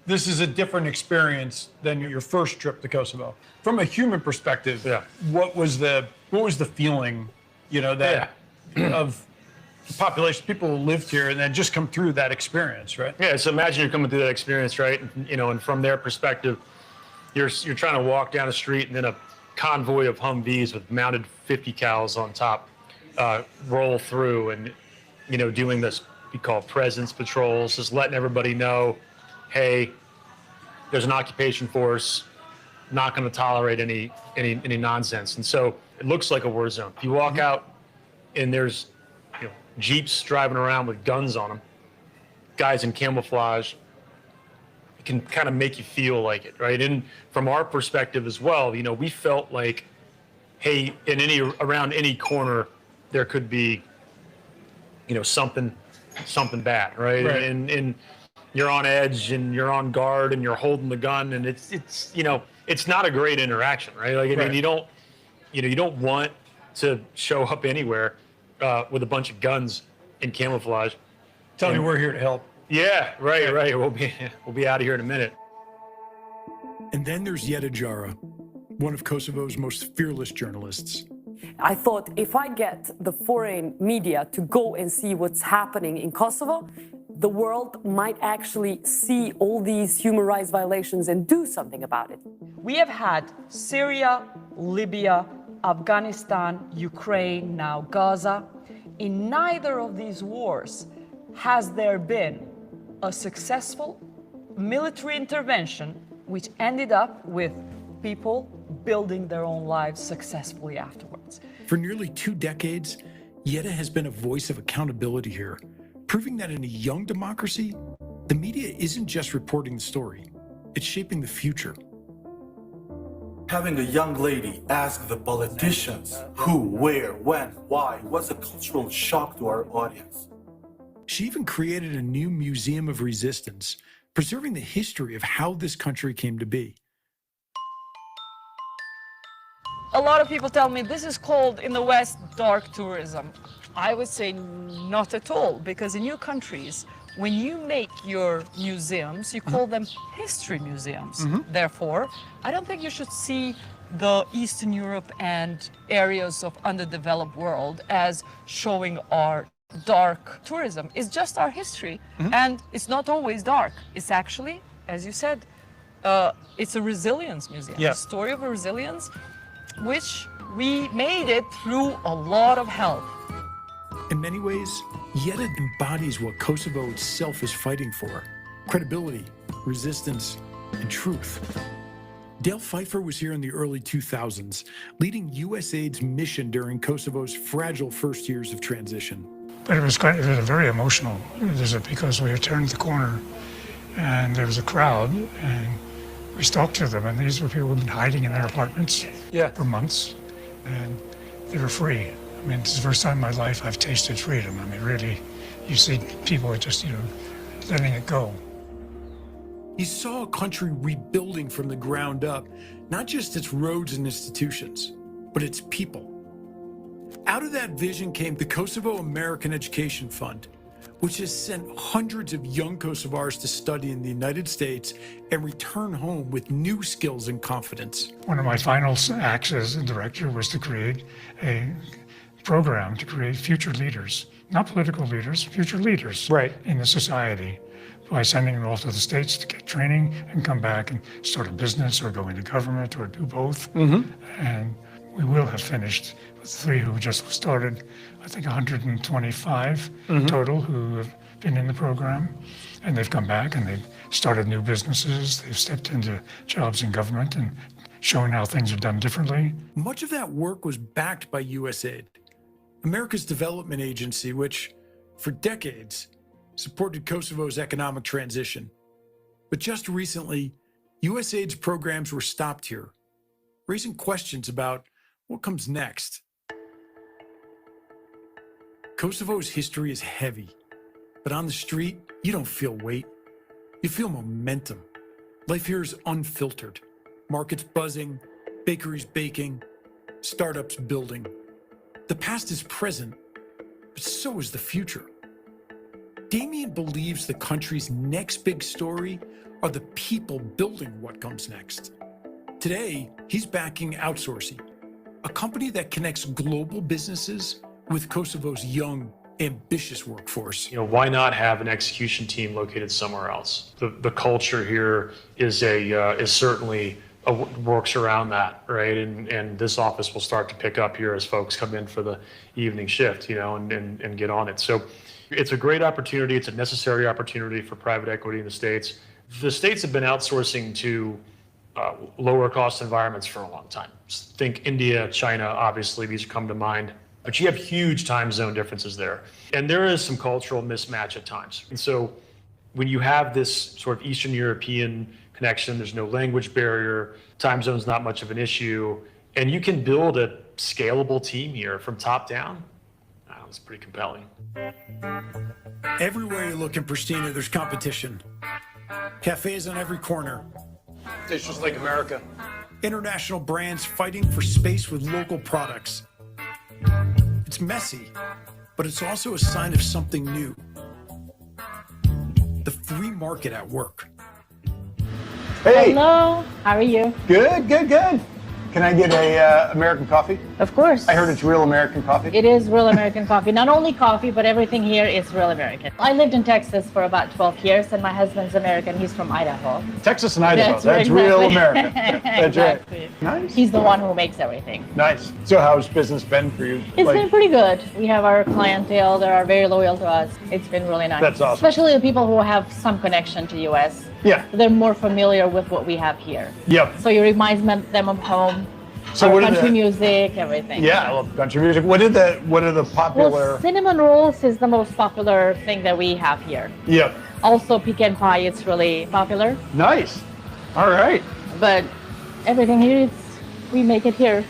This is a different experience than your first trip to Kosovo. From a human perspective, Yeah. what was the feeling that of the population, people who lived here and then just come through that experience, right? Yeah, so imagine you're coming through that experience, right? And from their perspective, you're trying to walk down the street, and then a convoy of Humvees with mounted 50 cals on top roll through, and doing this we call presence patrols, just letting everybody know, hey, there's an occupation force, not going to tolerate any nonsense. And so it looks like a war zone. If you walk out and there's Jeeps driving around with guns on them, guys in camouflage, it can kind of make you feel like it, right? And from our perspective as well, we felt like, hey, around any corner, there could be, something bad, right? And you're on edge and you're on guard and you're holding the gun, and it's not a great interaction, right? Like, I mean, you don't want to show up anywhere with a bunch of guns in camouflage. Tell me we're here to help. Yeah, right. We'll be out of here in a minute. And then there's Jette Jara, one of Kosovo's most fearless journalists. I thought if I get the foreign media to go and see what's happening in Kosovo, the world might actually see all these human rights violations and do something about it. We have had Syria, Libya, Afghanistan, Ukraine, now Gaza. In neither of these wars has there been a successful military intervention which ended up with people building their own lives successfully afterwards. For nearly 2 decades, Jette has been a voice of accountability here, proving that in a young democracy, the media isn't just reporting the story, it's shaping the future. Having a young lady ask the politicians who, where, when, why was a cultural shock to our audience. She even created a new museum of resistance, preserving the history of how this country came to be. A lot of people tell me this is called in the West dark tourism. I would say not at all, because in your countries, when you make your museums, you call them history museums. Therefore, I don't think you should see the Eastern Europe and areas of underdeveloped world as showing our dark tourism. It's just our history, and it's not always dark. It's actually, as you said, it's a resilience museum, a story of a resilience, which we made it through a lot of help. In many ways, Jette embodies what Kosovo itself is fighting for: credibility, resistance, and truth. Dale Pfeiffer was here in the early 2000s, leading USAID's mission during Kosovo's fragile first years of transition. But it was a very emotional visit, because we had turned the corner and there was a crowd, and we talked to them, and these were people who had been hiding in their apartments for months, and they were free. I mean, it's the first time in my life I've tasted freedom. I mean, really, you see people just, letting it go. He saw a country rebuilding from the ground up, not just its roads and institutions, but its people. Out of that vision came the Kosovo American Education Fund, which has sent hundreds of young Kosovars to study in the United States and return home with new skills and confidence. One of my final acts as a director was to create a program to create future leaders, not political leaders, future leaders in the society, by sending them off to the States to get training and come back and start a business or go into government or do both. And we will have finished with 3 who just started, I think 125 total who have been in the program. And they've come back and they've started new businesses. They've stepped into jobs in government and shown how things are done differently. Much of that work was backed by USAID, America's development agency, which for decades supported Kosovo's economic transition. But just recently, USAID's programs were stopped here, raising questions about what comes next. Kosovo's history is heavy, but on the street, you don't feel weight. You feel momentum. Life here is unfiltered. Markets buzzing, bakeries baking, startups building. The past is present, but so is the future. Damien believes the country's next big story are the people building what comes next. Today, he's backing outsourcing, a company that connects global businesses with Kosovo's young, ambitious workforce. You know, why not have an execution team located somewhere else? The culture here is certainly works around that, right? And this office will start to pick up here as folks come in for the evening shift, you know, and get on it. So it's a great opportunity. It's a necessary opportunity for private equity in the States. The States have been outsourcing to lower cost environments for a long time. Think India, China, obviously, these come to mind. But you have huge time zone differences there. And there is some cultural mismatch at times. And so when you have this sort of Eastern European connection, there's no language barrier, time zone's not much of an issue, and you can build a scalable team here from top down. It's pretty compelling. Everywhere you look in Prishtina, there's competition. Cafes on every corner. It's just like America. International brands fighting for space with local products. It's messy, but it's also a sign of something new. The free market at work. Hey. Hello, how are you? Good, good, good. Can I get a American coffee? Of course. I heard it's real American coffee. It is real American coffee. Not only coffee, but everything here is real American. I lived in Texas for about 12 years, and my husband's American. He's from Idaho. Texas and Idaho. That's exactly. real America. That's Exactly. right. Nice. He's the one who makes everything. Nice. So how's business been for you? It's been pretty good. We have our clientele that are very loyal to us. It's been really nice. That's awesome. Especially the people who have some connection to the U.S. Yeah. They're more familiar with what we have here. Yep. So it reminds them of home. So our what are country the- music, everything. Yeah, I love country music. What are the popular? Well, cinnamon rolls is the most popular thing that we have here. Yep. Also, pecan pie is really popular. Nice. All right. But everything here, we make it here.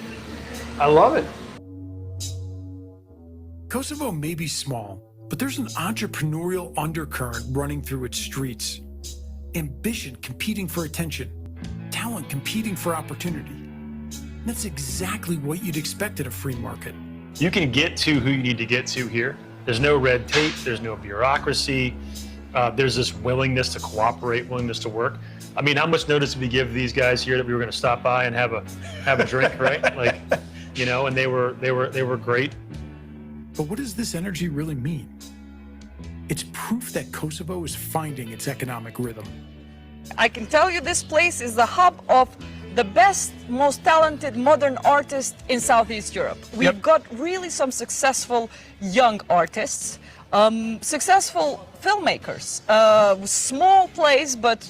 I love it. Kosovo may be small, but there's an entrepreneurial undercurrent running through its streets. Ambition competing for attention, talent competing for opportunity. That's exactly what you'd expect at a free market. You can get to who you need to get to here. There's no red tape, there's no bureaucracy. There's this willingness to cooperate, willingness to work. I mean, how much notice did we give these guys here that we were going to stop by and have a drink, right? Like, you know, and they were great. But what does this energy really mean? It's proof that Kosovo is finding its economic rhythm. I can tell you this place is the hub of the best, most talented modern artists in Southeast Europe. We've got really some successful young artists, successful filmmakers, small plays, but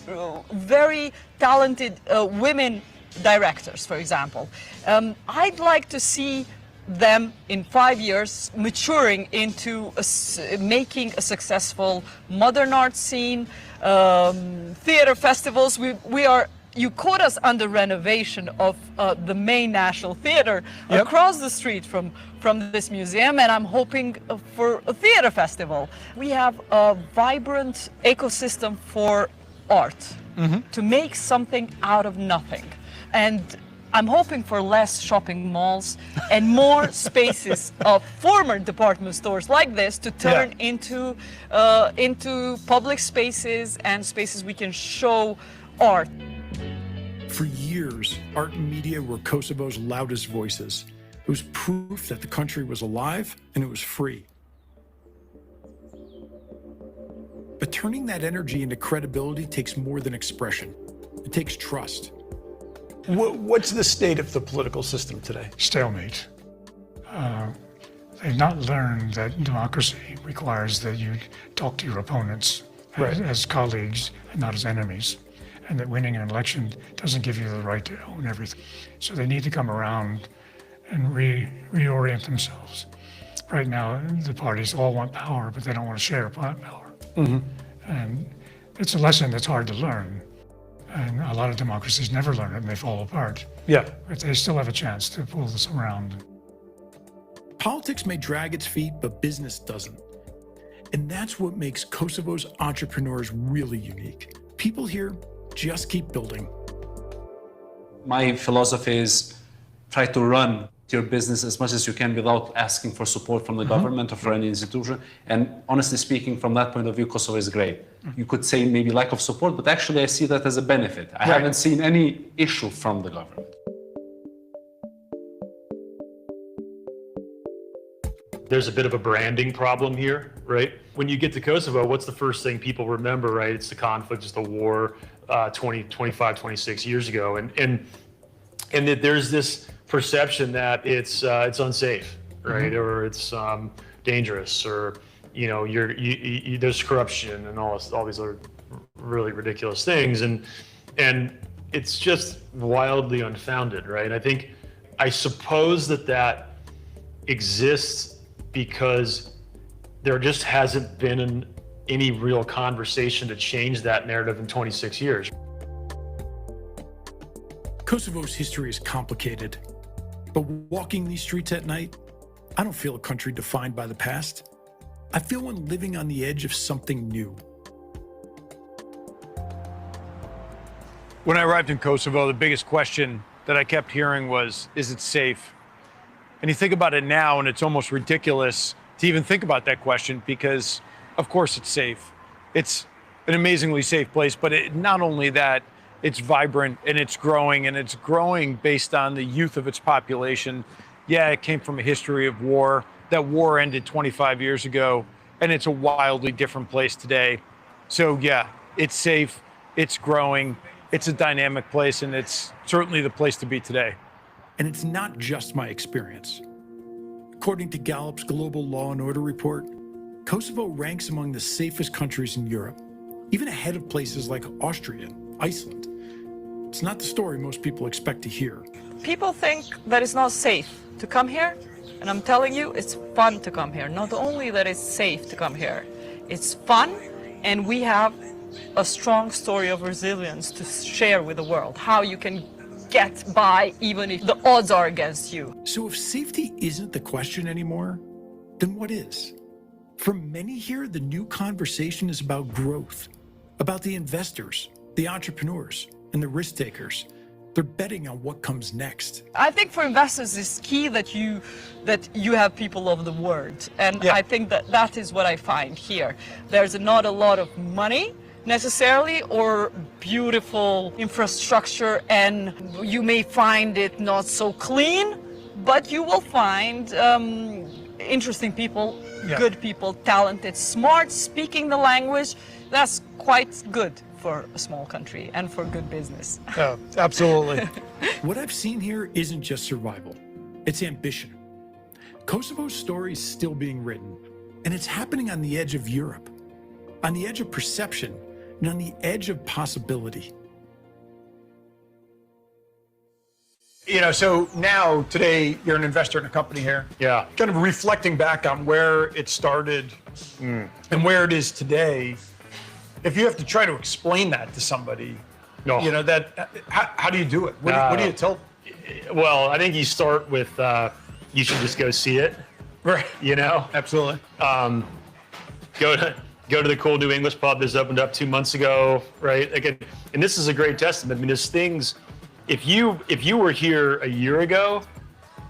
very talented women directors, for example. I'd like to see them in 5 years maturing into making a successful modern art scene, theater festivals. You caught us under renovation of the main National Theater across the street from this museum, and I'm hoping for a theater festival. We have a vibrant ecosystem for art to make something out of nothing. And I'm hoping for less shopping malls and more spaces of former department stores like this to turn into public spaces and spaces we can show art. For years, art and media were Kosovo's loudest voices. It was proof that the country was alive and it was free. But turning that energy into credibility takes more than expression. It takes trust. What's the state of the political system today? Stalemate. They've not learned that democracy requires that you talk to your opponents as colleagues and not as enemies, and that winning an election doesn't give you the right to own everything. So they need to come around and reorient themselves. Right now, the parties all want power, but they don't want to share power. And it's a lesson that's hard to learn. And a lot of democracies never learn it and they fall apart. Yeah. But they still have a chance to pull this around. Politics may drag its feet, but business doesn't. And that's what makes Kosovo's entrepreneurs really unique. People here just keep building. My philosophy is try to run your business as much as you can without asking for support from the government or for any institution. And honestly speaking, from that point of view, Kosovo is great. You could say maybe lack of support, but actually I see that as a benefit. I haven't seen any issue from the government. there's a bit of a branding problem here, right? When you get to Kosovo, what's the first thing people remember, right? It's the conflict, it's the war 25, 26 years ago. And that there's this perception that it's unsafe, right? Or it's dangerous, or, you know, there's corruption and all these other really ridiculous things. And it's just wildly unfounded, right? I suppose that exists because there just hasn't been any real conversation to change that narrative in 26 years. Kosovo's history is complicated, but walking these streets at night, I don't feel a country defined by the past. I feel one living on the edge of something new. When I arrived in Kosovo, the biggest question that I kept hearing was, is it safe? And you think about it now, and it's almost ridiculous to even think about that question, because of course it's safe. It's an amazingly safe place, but not only that, it's vibrant and it's growing based on the youth of its population. Yeah, it came from a history of war. That war ended 25 years ago, and it's a wildly different place today. So yeah, it's safe, it's growing, it's a dynamic place, and it's certainly the place to be today. And it's not just my experience. According to Gallup's Global Law and Order report, Kosovo ranks among the safest countries in Europe, even ahead of places like Austria, Iceland. It's not the story most people expect to hear. People think that it's not safe to come here, and I'm telling you, it's fun to come here. Not only that it's safe to come here, it's fun, and we have a strong story of resilience to share with the world, how you can get by even if the odds are against you. So if safety isn't the question anymore, then what is? For many here, the new conversation is about growth, about the investors, the entrepreneurs, and the risk takers. They're betting on what comes next. I think for investors, it's key that you have people of the word, and I think that is what I find here. There's not a lot of money necessarily, or beautiful infrastructure, and you may find it not so clean, but you will find interesting people, good people, talented, smart, speaking the language. That's quite good for a small country and for good business. Yeah, absolutely. What I've seen here isn't just survival, it's ambition. Kosovo's story is still being written, and it's happening on the edge of Europe, on the edge of perception, and on the edge of possibility. You know, so now, today, you're an investor in a company here. Yeah. Kind of reflecting back on where it started and where it is today. If you have to try to explain that to somebody, you know, how do you do it? What do you tell? Well, I think you start with, you should just go see it. Right. You know? Absolutely. Go to the cool new English pub that's opened up 2 months ago, right? Again, and this is a great testament. I mean, there's things, if you were here a year ago,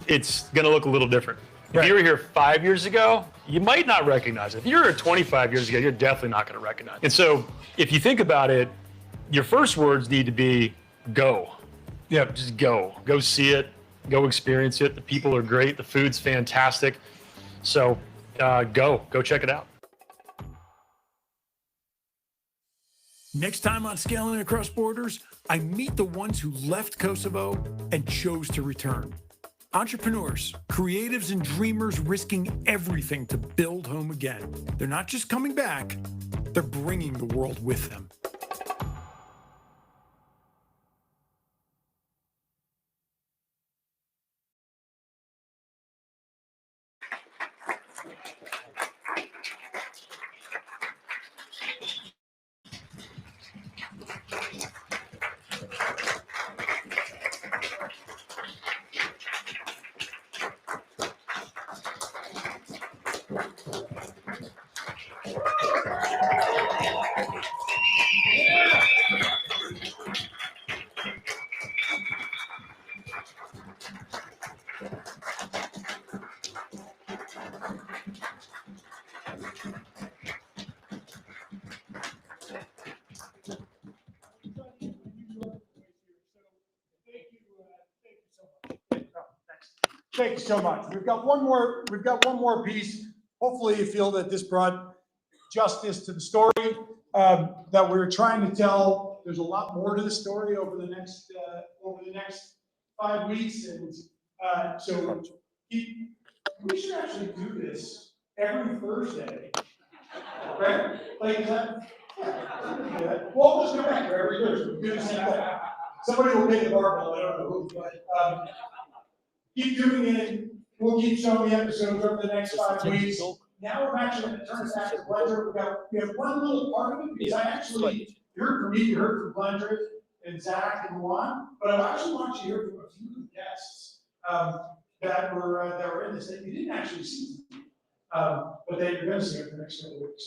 it's gonna look a little different. If you were here 5 years ago, you might not recognize it. If you were here 25 years ago, you're definitely not gonna recognize it. And so if you think about it, your first words need to be go. Yeah, just go. Go see it, go experience it. The people are great, the food's fantastic. So go check it out. Next time on Scaling Across Borders, I meet the ones who left Kosovo and chose to return. Entrepreneurs, creatives, and dreamers risking everything to build home again. They're not just coming back, they're bringing the world with them. Thank you so much. We've got one more piece. Hopefully you feel that this brought justice to the story that we were trying to tell. There's a lot more to the story over the next 5 weeks, and so we should actually do this every Thursday, right? Like is that? Yeah. Well, we'll just come back here every Thursday. We'll do the same thing. Somebody will take the barbell. I don't know who, but keep tuning in. We'll keep showing the episodes over the next 5 weeks. Now I'm actually going to turn it back to Blender. We have one little part of it because I actually, you heard from me, you heard from Blender and Zach and Juan, but I actually want you to hear from a few of the guests that were in this that you didn't actually see, but that you're going to see over the next couple of weeks.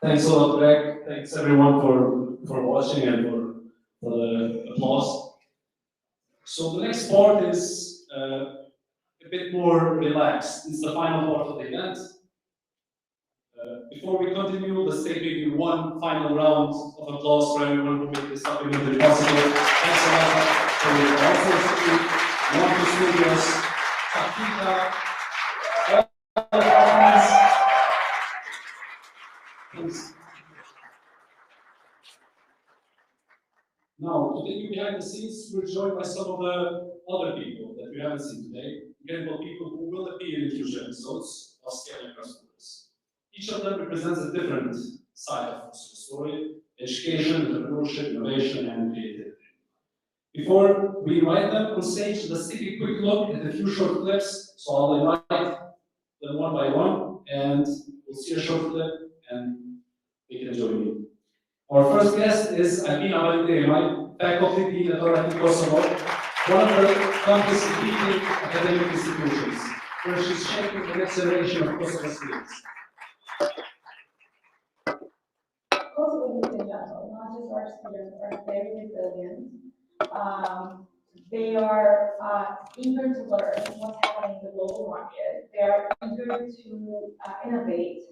Thanks a lot, Greg. Thanks everyone for watching and for the applause. So the next part is a bit more relaxed. It's the final part of the event. Before we continue, let's take maybe one final round of applause for everyone who made this documentary possible. Thanks a lot for your efforts. One to studios, Takita, all of our friends. Thanks. Now, to take you behind the scenes, we're joined by some of the other people that we haven't seen today. Incredible people who will appear in future episodes of Scaling Across Borders. Each of them represents a different side of the story: education, entrepreneurship, innovation, and creativity. Before we invite them on stage, let's take a quick look at a few short clips. So I'll invite them one by one, and we'll see a short clip, and they can join me. Our first guest is Albina Valentine, faculty dean at RIT Kosovo, one of the country's leading academic institutions, where she's shaping the next generation of Kosovo students. Kosovo youth in general, not just our students, are very resilient. They are eager to learn what's happening in the global market. They are eager to innovate.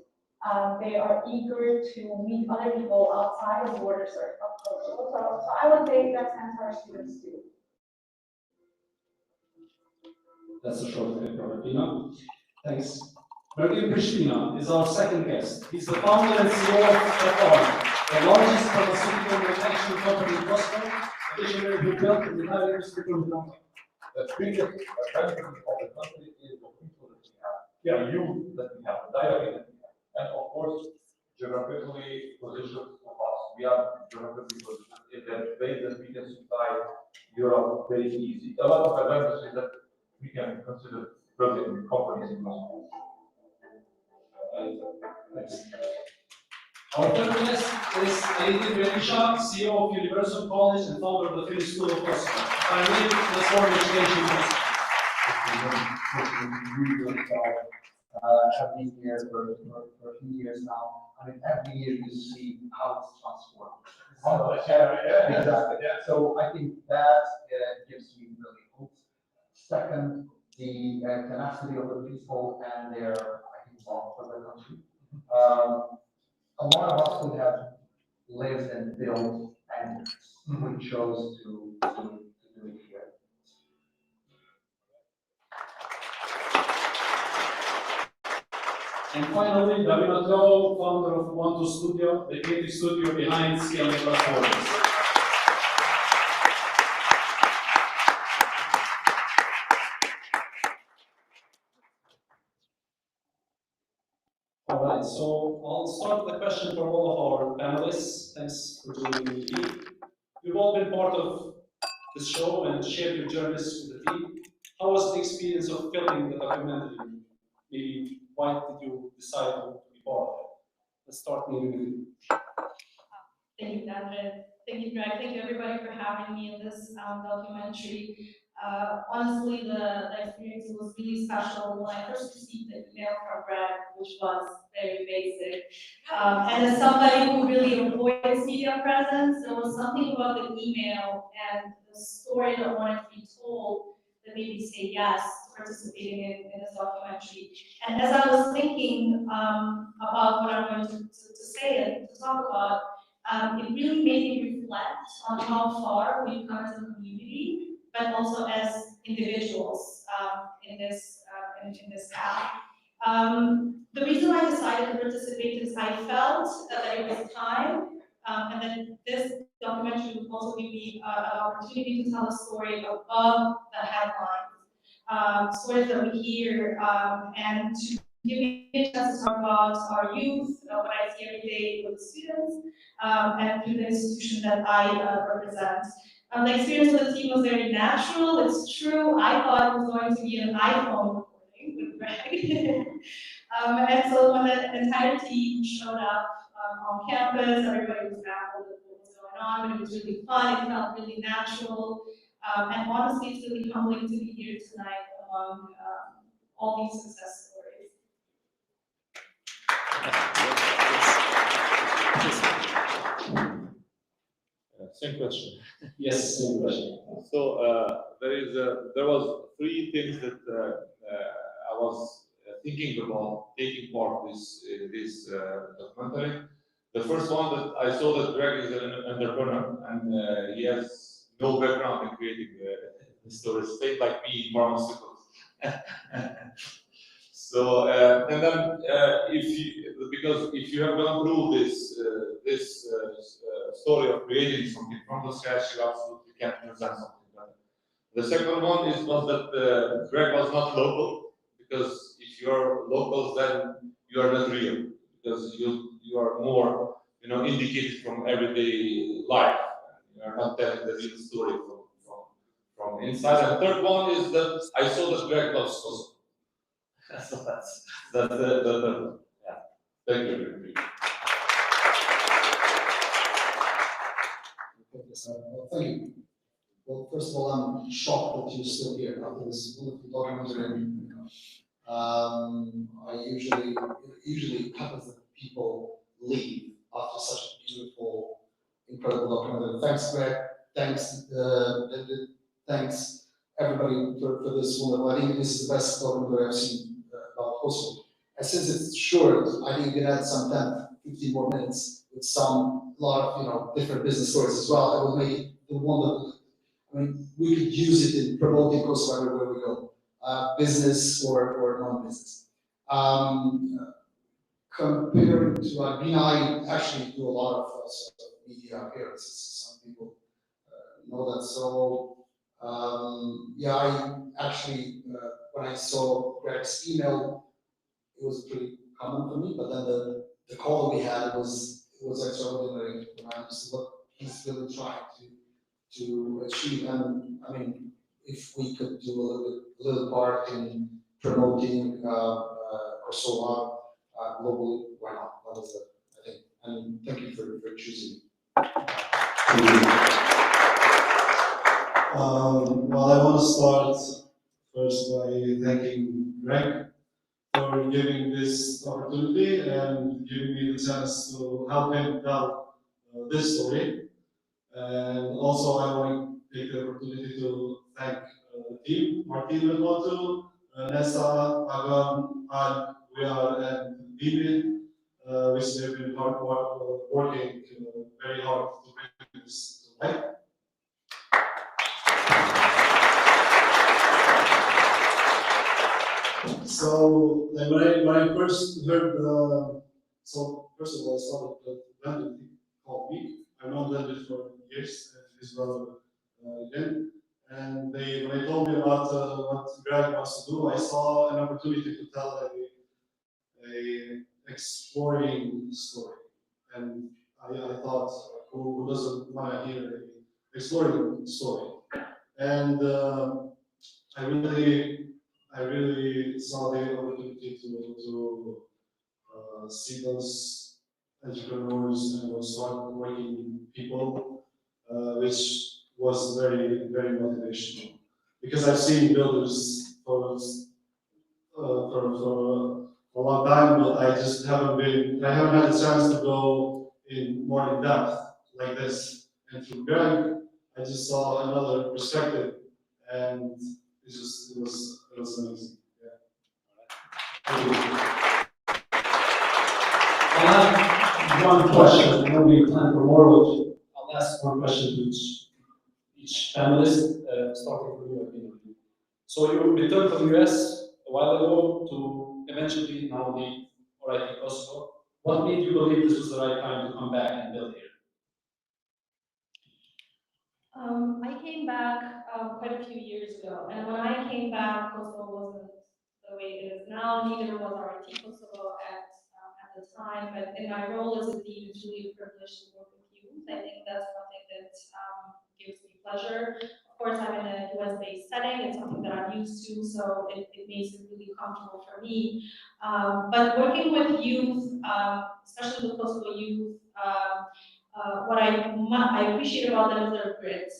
They are eager to meet other people outside of borders of Kosovo. So I would say that's kind of our students too. That's a short clip from Albina. Thanks. Prishtina is our second guest. He's the founder and CEO of the largest pharmaceutical manufacturing company in Kosovo, a visionary who built an entire industry from the company. The biggest benefit of the country is the people that we have, the youth that we have, the dialogue that we have, and of course, geographically positioned of us. We are geographically positioned in that place that we can supply Europe very easy. A lot of advantages that we can consider building companies in Kosovo. Our third guest is Aidin Berisha, CEO of Universal College and founder of the Finnish School of Kosovo. Pioneer transforming education. I've been here for a few years now. I mean, every year you see how it's transformed. Exactly. So I think that gives me really hope. Second, the tenacity of the people and their, I think, love for the country. A lot of us could have lived and built, and we chose to do it here. And finally, David Atlo, founder of One2 Studio, the creative studio behind Scaling Across Borders. All right, so I'll start with a question for all of our panelists. Thanks for joining me. You've all been part of the show and shared your journeys with the team. How was the experience of filming the documentary? Maybe why did you decide to be part of it? Let's start maybe with you. Thank you, David. Thank you, Greg. Thank you, everybody, for having me in this documentary. Honestly, the experience was really special when I first received the email from Greg, which was very basic. And as somebody who really avoids media presence, there was something about the email and the story that wanted to be told that made me say yes to participating in this documentary. And as I was thinking about what I'm going to say and to talk about, it really made me reflect on how far we've come as a community, but also as individuals in this path. The reason why I decided to participate is I felt that it was time, and that this documentary would also give me an opportunity to tell a story above the headlines, stories that we hear, and to give me a chance to talk about our youth, what I see every day with the students, and through the institution that I represent. The experience with the team was very natural. It's true. I thought it was going to be an iPhone recording with Greg. And so when the entire team showed up on campus, everybody was baffled at what was going on, but it was really fun. It felt really natural. And honestly, it's really humbling to be here tonight among all these success stories. Same question. Yes, same question. So there was three things that I was thinking about taking part in this documentary. The first one that I saw that Greg is an entrepreneur and he has no background in creating stories, same like me in pharmaceuticals. So and then because if you have gone through this story of creating something from the scratch, you absolutely can present something better. The second one was that Greg was not local, because if you're locals, then you are not real, because you are more indicated from everyday life. You are not telling the real story from inside. And third one is that I saw that Greg loves Kosovo. So that's yeah. Thank you. Well, thank you. Well, first of all, I'm shocked that you're still here after this wonderful documentary. It usually happens that people leave after such a beautiful, incredible documentary. Thanks, Greg. Thanks, thanks everybody for this wonderful. I think this is the best documentary I've seen about Kosovo. And since it's short, I think you can add some 10, 15 more minutes with a lot of different business stories as well. That will make it the wonderful. I mean, we could use it in promoting Kosovo everywhere we go, business or non-business. Comparing to, I actually do a lot of media appearances. Some people know that. So, yeah, I actually, when I saw Greg's email, it was pretty common for me, but then the call we had was extraordinary when I understood what he's really trying to achieve. And I mean, if we could do a little part in promoting Kosova globally, why not? That was I think. And thank you for choosing. Well, I want to start first by thanking Greg for giving this opportunity and giving me the chance to help him tell this story. And also, I want to take the opportunity to thank the team, Martin Lemotu, Nessa, Agam, Ad, Wear, and Bibi, which they've been working very hard to bring this to life. So when I first heard so first of all, I started the blended called me. I've known blended for years, and his brother again. And when they told me about what Greg wants to do, I saw an opportunity to tell a exploring story. And I thought, who doesn't want to hear an exploring story? And I really saw the opportunity to see those entrepreneurs and those hardworking people, which was very, very motivational. Because I've seen builders for a long time, but I just haven't had a chance to go more in depth like this. And through Greg, I just saw another perspective, and it was amazing. I have one question, and maybe time for more, but I'll ask one question to each panelist, starting from you. So you returned from the US a while ago to eventually now lead RIT Kosovo. What made you believe this was the right time to come back and build here? I came back quite a few years ago, and when I came back, Kosovo wasn't the way it is now. Neither was RIT Kosovo at the time. But in my role as a dean, it's really a privilege to work with youth. I think that's one thing that gives me pleasure. Of course, I'm in a US-based setting. It's something that I'm used to, so it makes it really comfortable for me. But working with youth, especially with Kosovo youth, what I appreciate about them is their grit,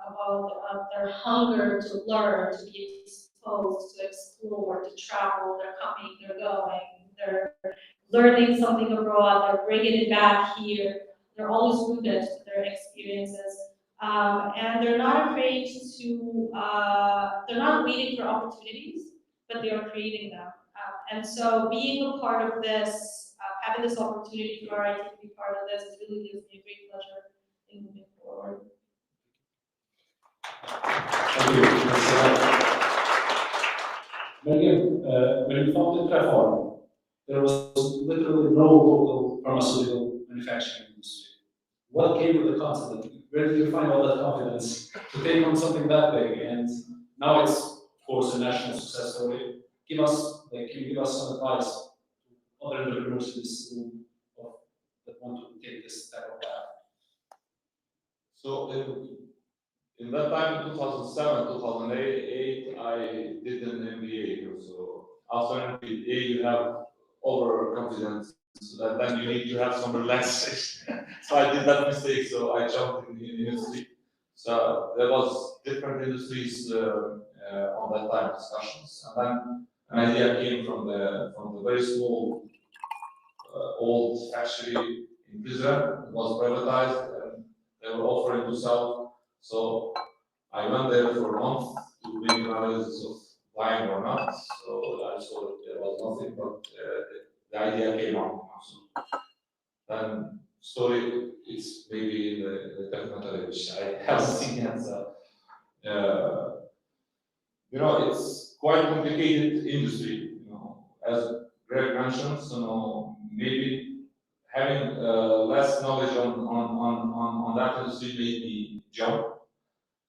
about their hunger to learn, to be exposed, to explore, to travel. They're coming, they're going, they're learning something abroad, they're bringing it back here. They're always rooted to their experiences. And they're not afraid to, they're not waiting for opportunities, but they are creating them. And so being a part of this, having this opportunity for RIT to be part of this, really gives me a great pleasure in moving forward. Thank you. Again, when you founded Preform, there was literally no local pharmaceutical manufacturing industry. What came with the concept? Where did you find all that confidence to take on something that big? And now it's, of course, a national success story. Can you give us some advice to other entrepreneurs in this room that want to take this type of path? So in that time, 2007, 2008, I did an MBA. So after an MBA, you have overconfidence. So then you need to have some relaxation. So I did that mistake. So I jumped in the industry. So there was different industries on that time discussions, and then an idea came from the very small old factory in Israel. It was privatized, and they were offering to sell. So I went there for a month to make analysis of buying or not. So I saw that there was nothing, but the idea came out. So then story is maybe in the documentary, which I haven't seen yet. So, it's quite complicated industry. As Greg mentioned, maybe having less knowledge on that industry made me jump.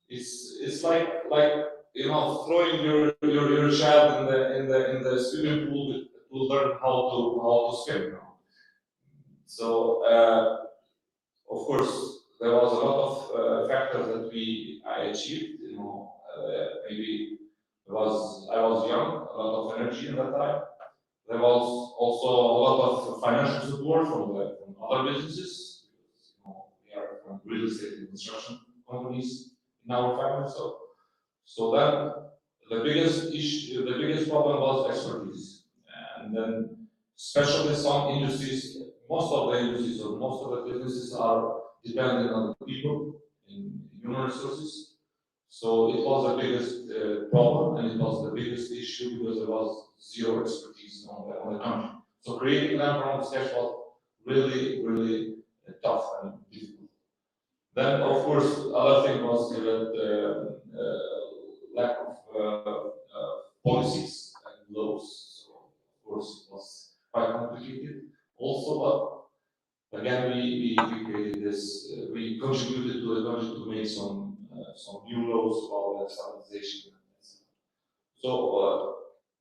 It's like throwing your child in the swimming pool to learn how to swim. So of course there was a lot of factors that I achieved. Maybe I was young, a lot of energy in that time. There was also a lot of financial support from other businesses. We are from real estate and construction companies in our family. So then the biggest problem was expertise, and then especially some industries, most of the industries or most of the businesses are dependent on people in human resources. So it was the biggest problem, and it was the biggest issue because there was zero expertise on the country. So creating them from scratch was really tough and difficult. Then, of course, other thing was that lack of policies and laws. So, of course, it was quite complicated. Also, but again, we created this. We contributed to the country to make some new laws about standardization. So,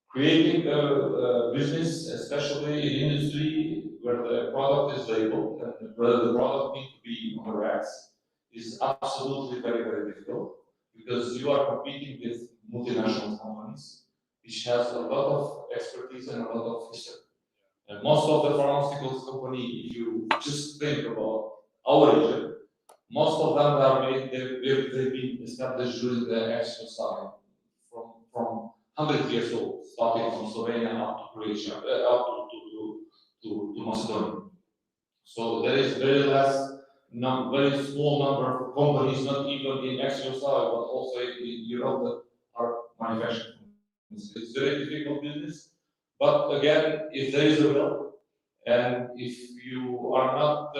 creating a business, especially in industry where the product is labeled and where the product needs to be on the racks, is absolutely very difficult because you are competing with multinational companies, which has a lot of expertise and a lot of history. And most of the pharmaceuticals company, if you just think about our region, most of them are they've been established during the actual time from 100 years old, starting from Slovenia up to Croatia, up to Macedonia. So there is very small number of companies, not even in axial side, but also in Europe that are manufacturing. It's very difficult business, but again, if there is a will, and if you are not,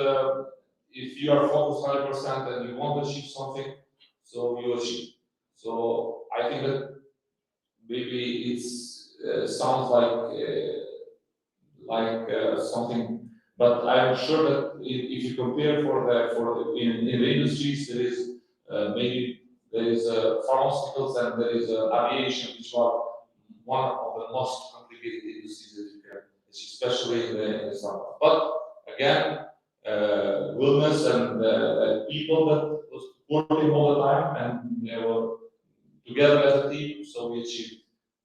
if you are focused 100% and you want to achieve something, so you achieve. So I think that maybe it's sounds like something, but I'm sure that if you compare in the industries, there is maybe there is pharmaceuticals and there is aviation, which are one of the most complicated industries that you can, especially in the summer. But again, wellness and people that was working all the time, and they were together as a team, so we achieved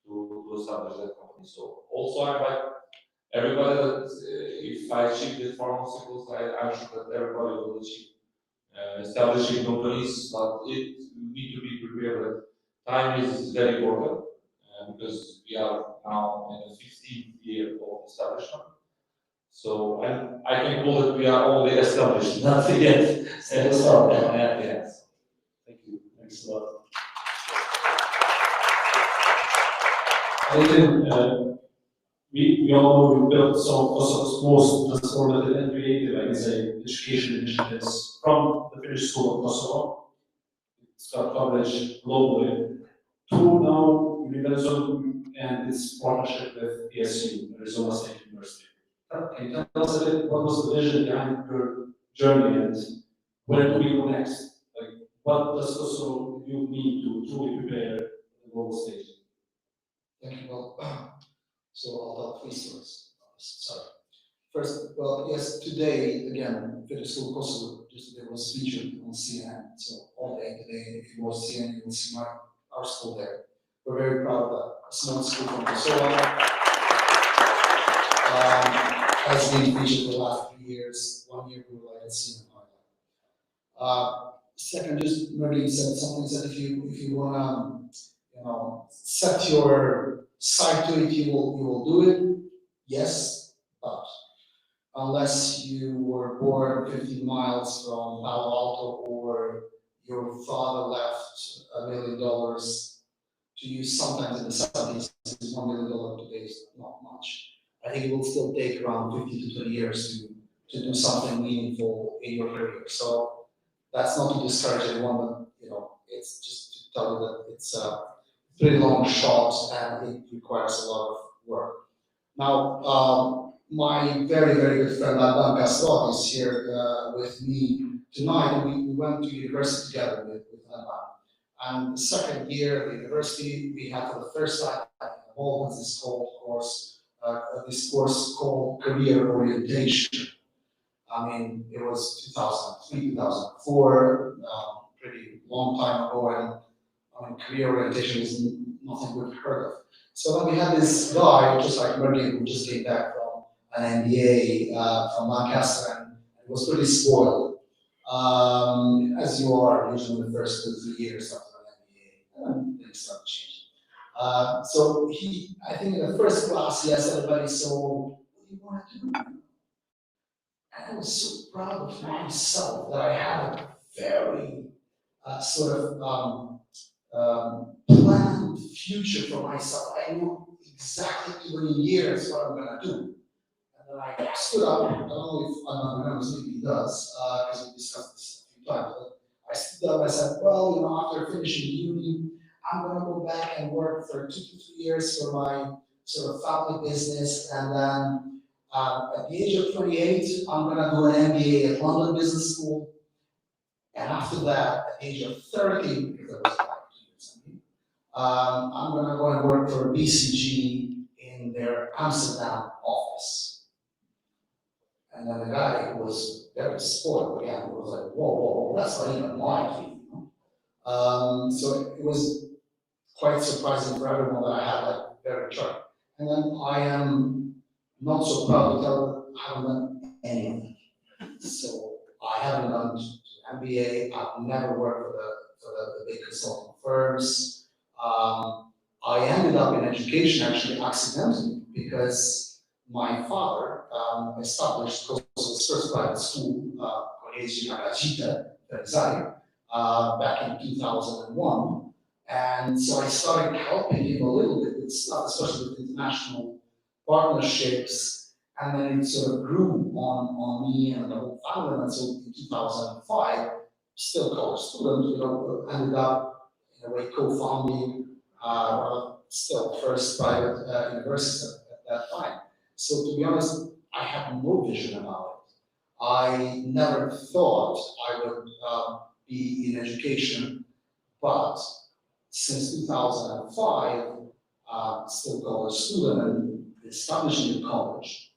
to establish that company. So also I invite everybody that if I achieve the pharmaceuticals, I'm sure that everybody will achieve establishing companies, but it need to be prepared that time is very important because we are now in the 15th year of establishment. So I can call it we are only established, not yet. Yes. Thank you. Thanks a lot. I think we all know we built some of Kosovo's most transformative and creative, I can say, education initiatives from the Finnish School of Kosovo. It's got coverage globally to now Universal and its partnership with PSU, Arizona State University. Can you tell us a bit what was the vision behind your journey and where do we go next? Like, what does Kosovo you need to truly prepare the global stage? Thank you. Well, so I'll tell 3 stories. Sorry. First, well, yes, today, again, Finnish School Kosovo just today was featured on CNN. So all day today, if you watch CNN, you will see our school there. We're very proud of that. A small school from Kosova has been featured for the last 3 years. 1 year we were like at CNN highlight. Second, just Merlin said something that if you wanna set your sight to it, you will do it. Yes, but unless you were born 15 miles from Palo Alto or your father left $1 million to you sometimes in the 70s, $1 million today is not much. I think it will still take around 15 to 20 years to do something meaningful in your career. So that's not to discourage anyone, but it's just to tell you that it's a pretty long shot and it requires a lot of work. Now, my very, very good friend Adnan Kasrov is here with me tonight. We went to university together with Adnan. And the second year at the university, we had for the first time involved with this course called career orientation. I mean, it was 2003, 2004, pretty long time ago, and career orientation is nothing we've heard of. So then we had this guy, just like Merlin, who just came back from an MBA from Lancaster, and it was pretty spoiled, as you are usually in the first 2 to 3 years after an MBA, and things start changing. So I think in the first class, he asked everybody, so what do you want to do? And I was so proud of myself that I had a very planned future for myself. I knew exactly to the years what I'm going to do. And then I stood up, I don't know if Adnan remembers, maybe he does, because we discussed this a few times, but I stood up and I said, well, after finishing uni, I'm going to go back and work for 2 to 3 years for my sort of family business, and then at the age of 28, I'm going to do an MBA at London Business School. And after that, at the age of 30, because I was like 2 years ago, I'm going to go and work for BCG in their Amsterdam office. And then the guy was very spoiled again. He was like, whoa, that's not even my dream. So it was quite surprising for everyone that I had that very chart. And then I am not so proud to tell that I haven't done anything. So I haven't done MBA. I've never worked for the big consulting firms. I ended up in education actually accidentally because my father established Kosovo's first private school, College Agajita, back in 2001. And so I started helping him a little bit with stuff, especially with international partnerships. And then it sort of grew on me and the whole family. And so in 2005, still college student, ended up in a way co-founding still first private university at that time. So to be honest, I had no vision about it. I never thought I would be in education, but since 2005, still college student and establishing a college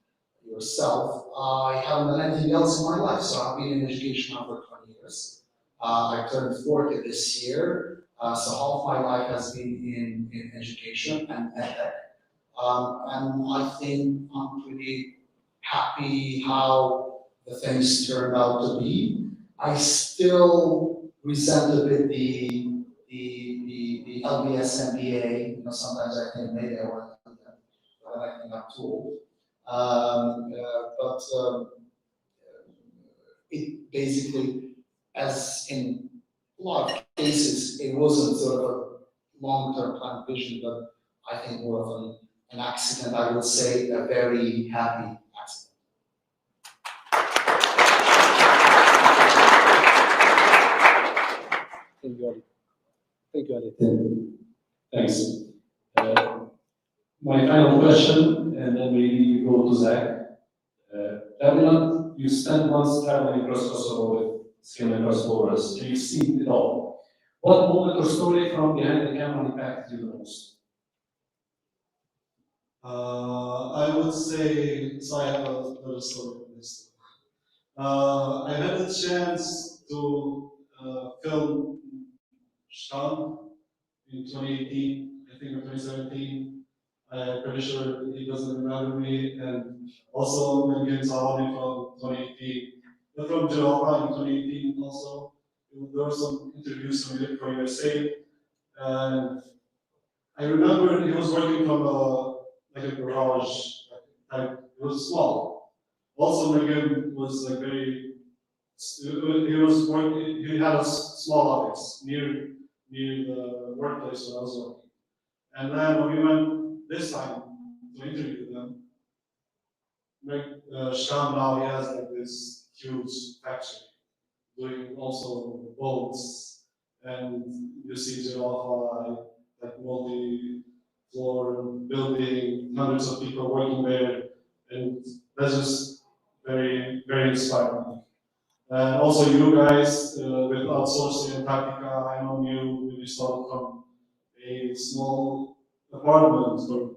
yourself, I haven't done anything else in my life. So I've been in education now for 20 years. I turned 40 this year, so half my life has been in education and edtech. And I think I'm pretty happy how the things turned out to be. I still resent a bit the LBS MBA. You know, sometimes I think maybe I want to do that, but I think I'm too old. It basically, as in a lot of cases, it wasn't sort of a long-term plan vision, but I think more of an accident. I would say a very happy accident. Thank you, Ali. Thank you, Ali. Thanks. My final question, and then maybe we go to Zach. Ferdinand, you spent months traveling across Kosovo with Skin Across Borders, and you've seen it all. What moment or story from behind the camera impacted you the most? I would say, so I have a little story for this. I had a chance to film Sham in 2018, I think, or 2017. I'm pretty sure he doesn't remember me. And also, Melvin Sawani from 2018. They're from Java in 2018 also. There were some interviews we did for USA. And I remember he was working from like a garage type. It was small. Also, Melvin was like very. He was working. He had a small office near the workplace where I was working. And then when we went this time to interview them, Sham now he has like this huge factory doing also boats, and you see Jirafa like multi-floor building, hundreds of people working there, and that's just very, very inspiring. And also you guys with outsourcing and Practica, I know you started from a small apartment for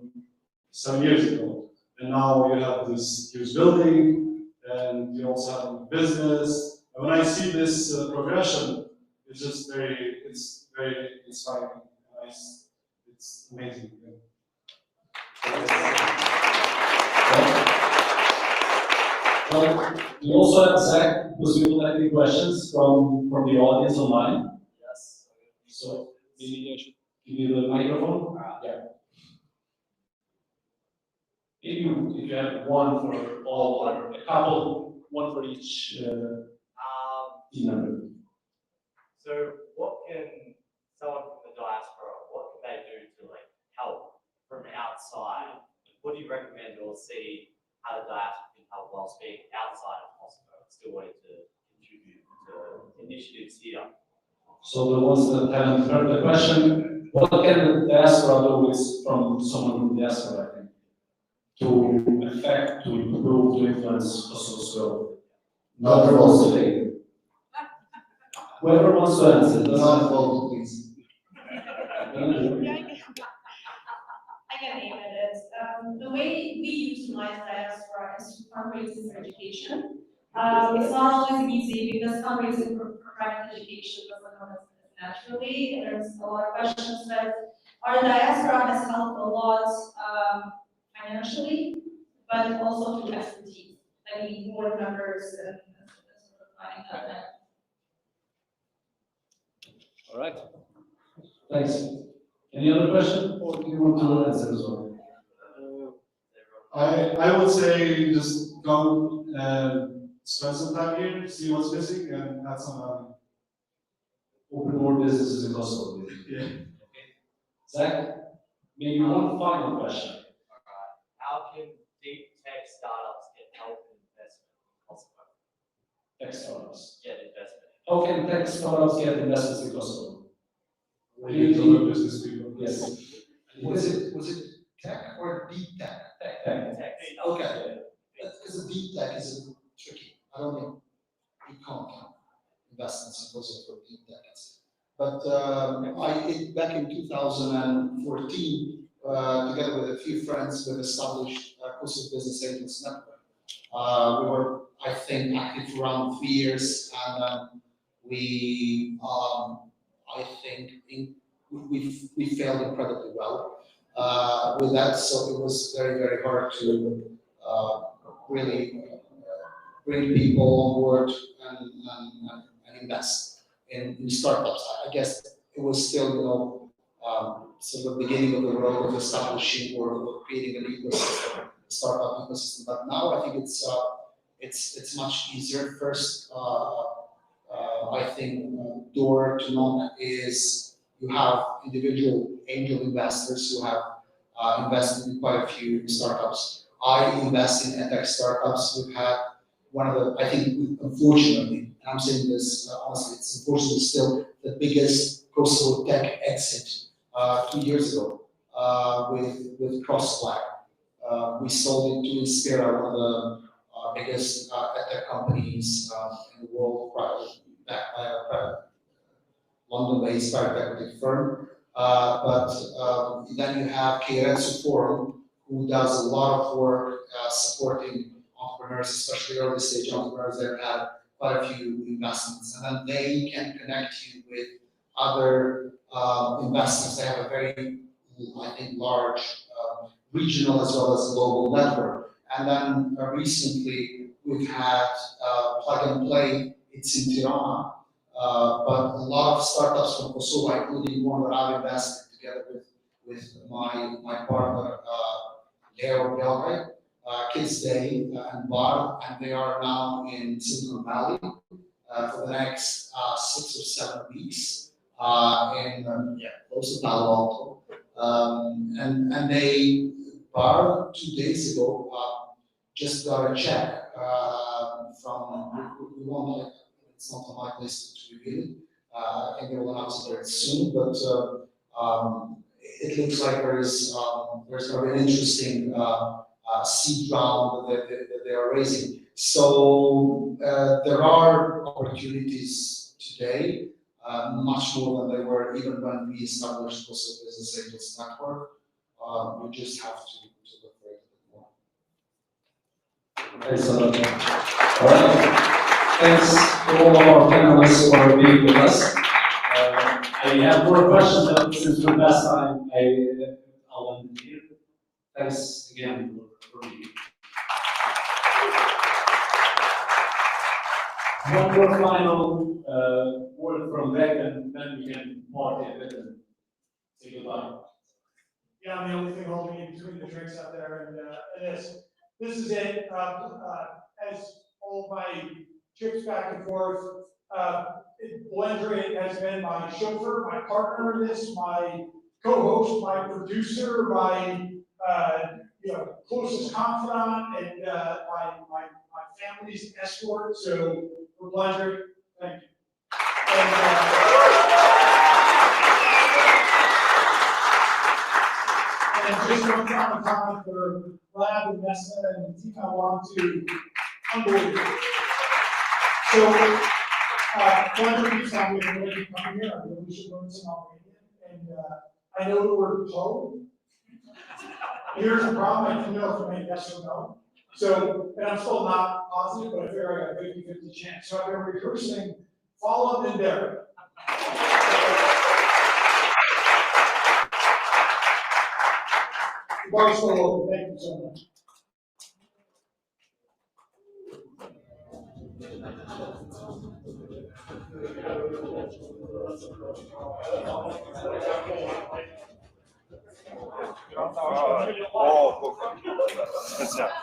7 years ago, and now you have this huge building, and you also have a business. And when I see this progression, it's just very inspiring. It's amazing. Well, we also have Zach, who's been collecting questions from the audience online. Yes. So maybe I should give you the microphone. Yeah. Maybe if you have one for all, or a couple, one for each team member. So what can someone from the diaspora, what can they do to like help from outside? What do you recommend or see how the diaspora can help whilst being outside of Kosovo and still wanting to contribute to initiatives here? So the ones that haven't heard the question, what can the diaspora do from someone from the diaspora, I think, to affect, to improve, to influence Kosovo's growth? Whoever wants to take it. Whoever wants to answer. Not vote, please. I can aim at it. The way we utilize diaspora is to fundraising for education. It's not always easy because fundraising for private education doesn't come as naturally. There's a lot of questions that our diaspora has helped a lot financially, but also through expertise, like board members and sort of planning that. All right. Thanks. Any other question, or do you want to answer as well? I would say just come and spend some time here, see what's missing, and add some value. Open more businesses in Kosovo. Yeah. Zach, maybe one final question. How can deep tech startups get help and investment in Kosovo? Tech startups. Get investment. How can tech startups get investments in Kosovo? Maybe other business people. Yes. Was it tech or deep tech? Tech. Okay. Because the deep tech is tricky. I don't think you can't investments in Kosovo for deep tech. But back in 2014, together with a few friends, we've established Kosovo Business Agents Network. We were, I think, active for around 3 years, and we, I think, we failed incredibly well with that. So it was very, very hard to really bring people on board and invest in startups. I guess it was still, sort of the beginning of the road of establishing or creating an ecosystem, startup ecosystem. But now I think it's much easier. First, I think door to knock is you have individual angel investors who have invested in quite a few startups. I invest in tech startups. We've had one of the, I think, unfortunately, and I'm saying this honestly, it's unfortunately still the biggest Kosovo tech exit 2 years ago with Crossflag. We sold it to Inspira, one of the biggest tech companies in the world, backed by a London-based private equity firm. But then you have Keiretsu Forum, who does a lot of work supporting entrepreneurs, especially early stage entrepreneurs that have quite a few investments. And then they can connect you with other investments. They have a very, I think, large regional as well as global network. And then recently we've had Plug and Play. It's in Tirana. But a lot of startups from Kosova, including one that I've invested together with my partner, Leo Belgrade, Kids Day and Bar, and they are now in Silicon Valley for the next 6 or 7 weeks in close to Palo Alto. And they, Bar, 2 days ago, just got a check from, we won't, like, it's not on my list to reveal it. I think they will announce it very soon, but it looks like there's going to be an interesting seed round that they are raising. So there are opportunities today, much more than they were even when we established Kosovo Business Angels Network. We just have to look for it a bit more. Thanks a lot. All right. Thanks to all of our panelists for being with us. I have more questions, but since we're last time, I'll end it here. Thanks again for being here. One more final word from Greg, and then we can mark it and say goodbye. Yeah, I'm the only thing holding in between the drinks out there and this. This is it. As all my trips back and forth, Blender has been my chauffeur, my partner in this, my co-host, my producer, my closest confidant, and my family's escort. So for Blender, thank you. And just one final comment for Lab and Nessa and the team I want to unbelievable. So, Blender keeps telling me when you come here, I really should learn some Albanian. And I know the word po. Here's the problem, I didn't know if I made yes or no. So, and I'm still not positive, but I figure I got a 50-50 chance. So I've been rehearsing follow-up and Derek. Bar's still open, thank you so much. Специально.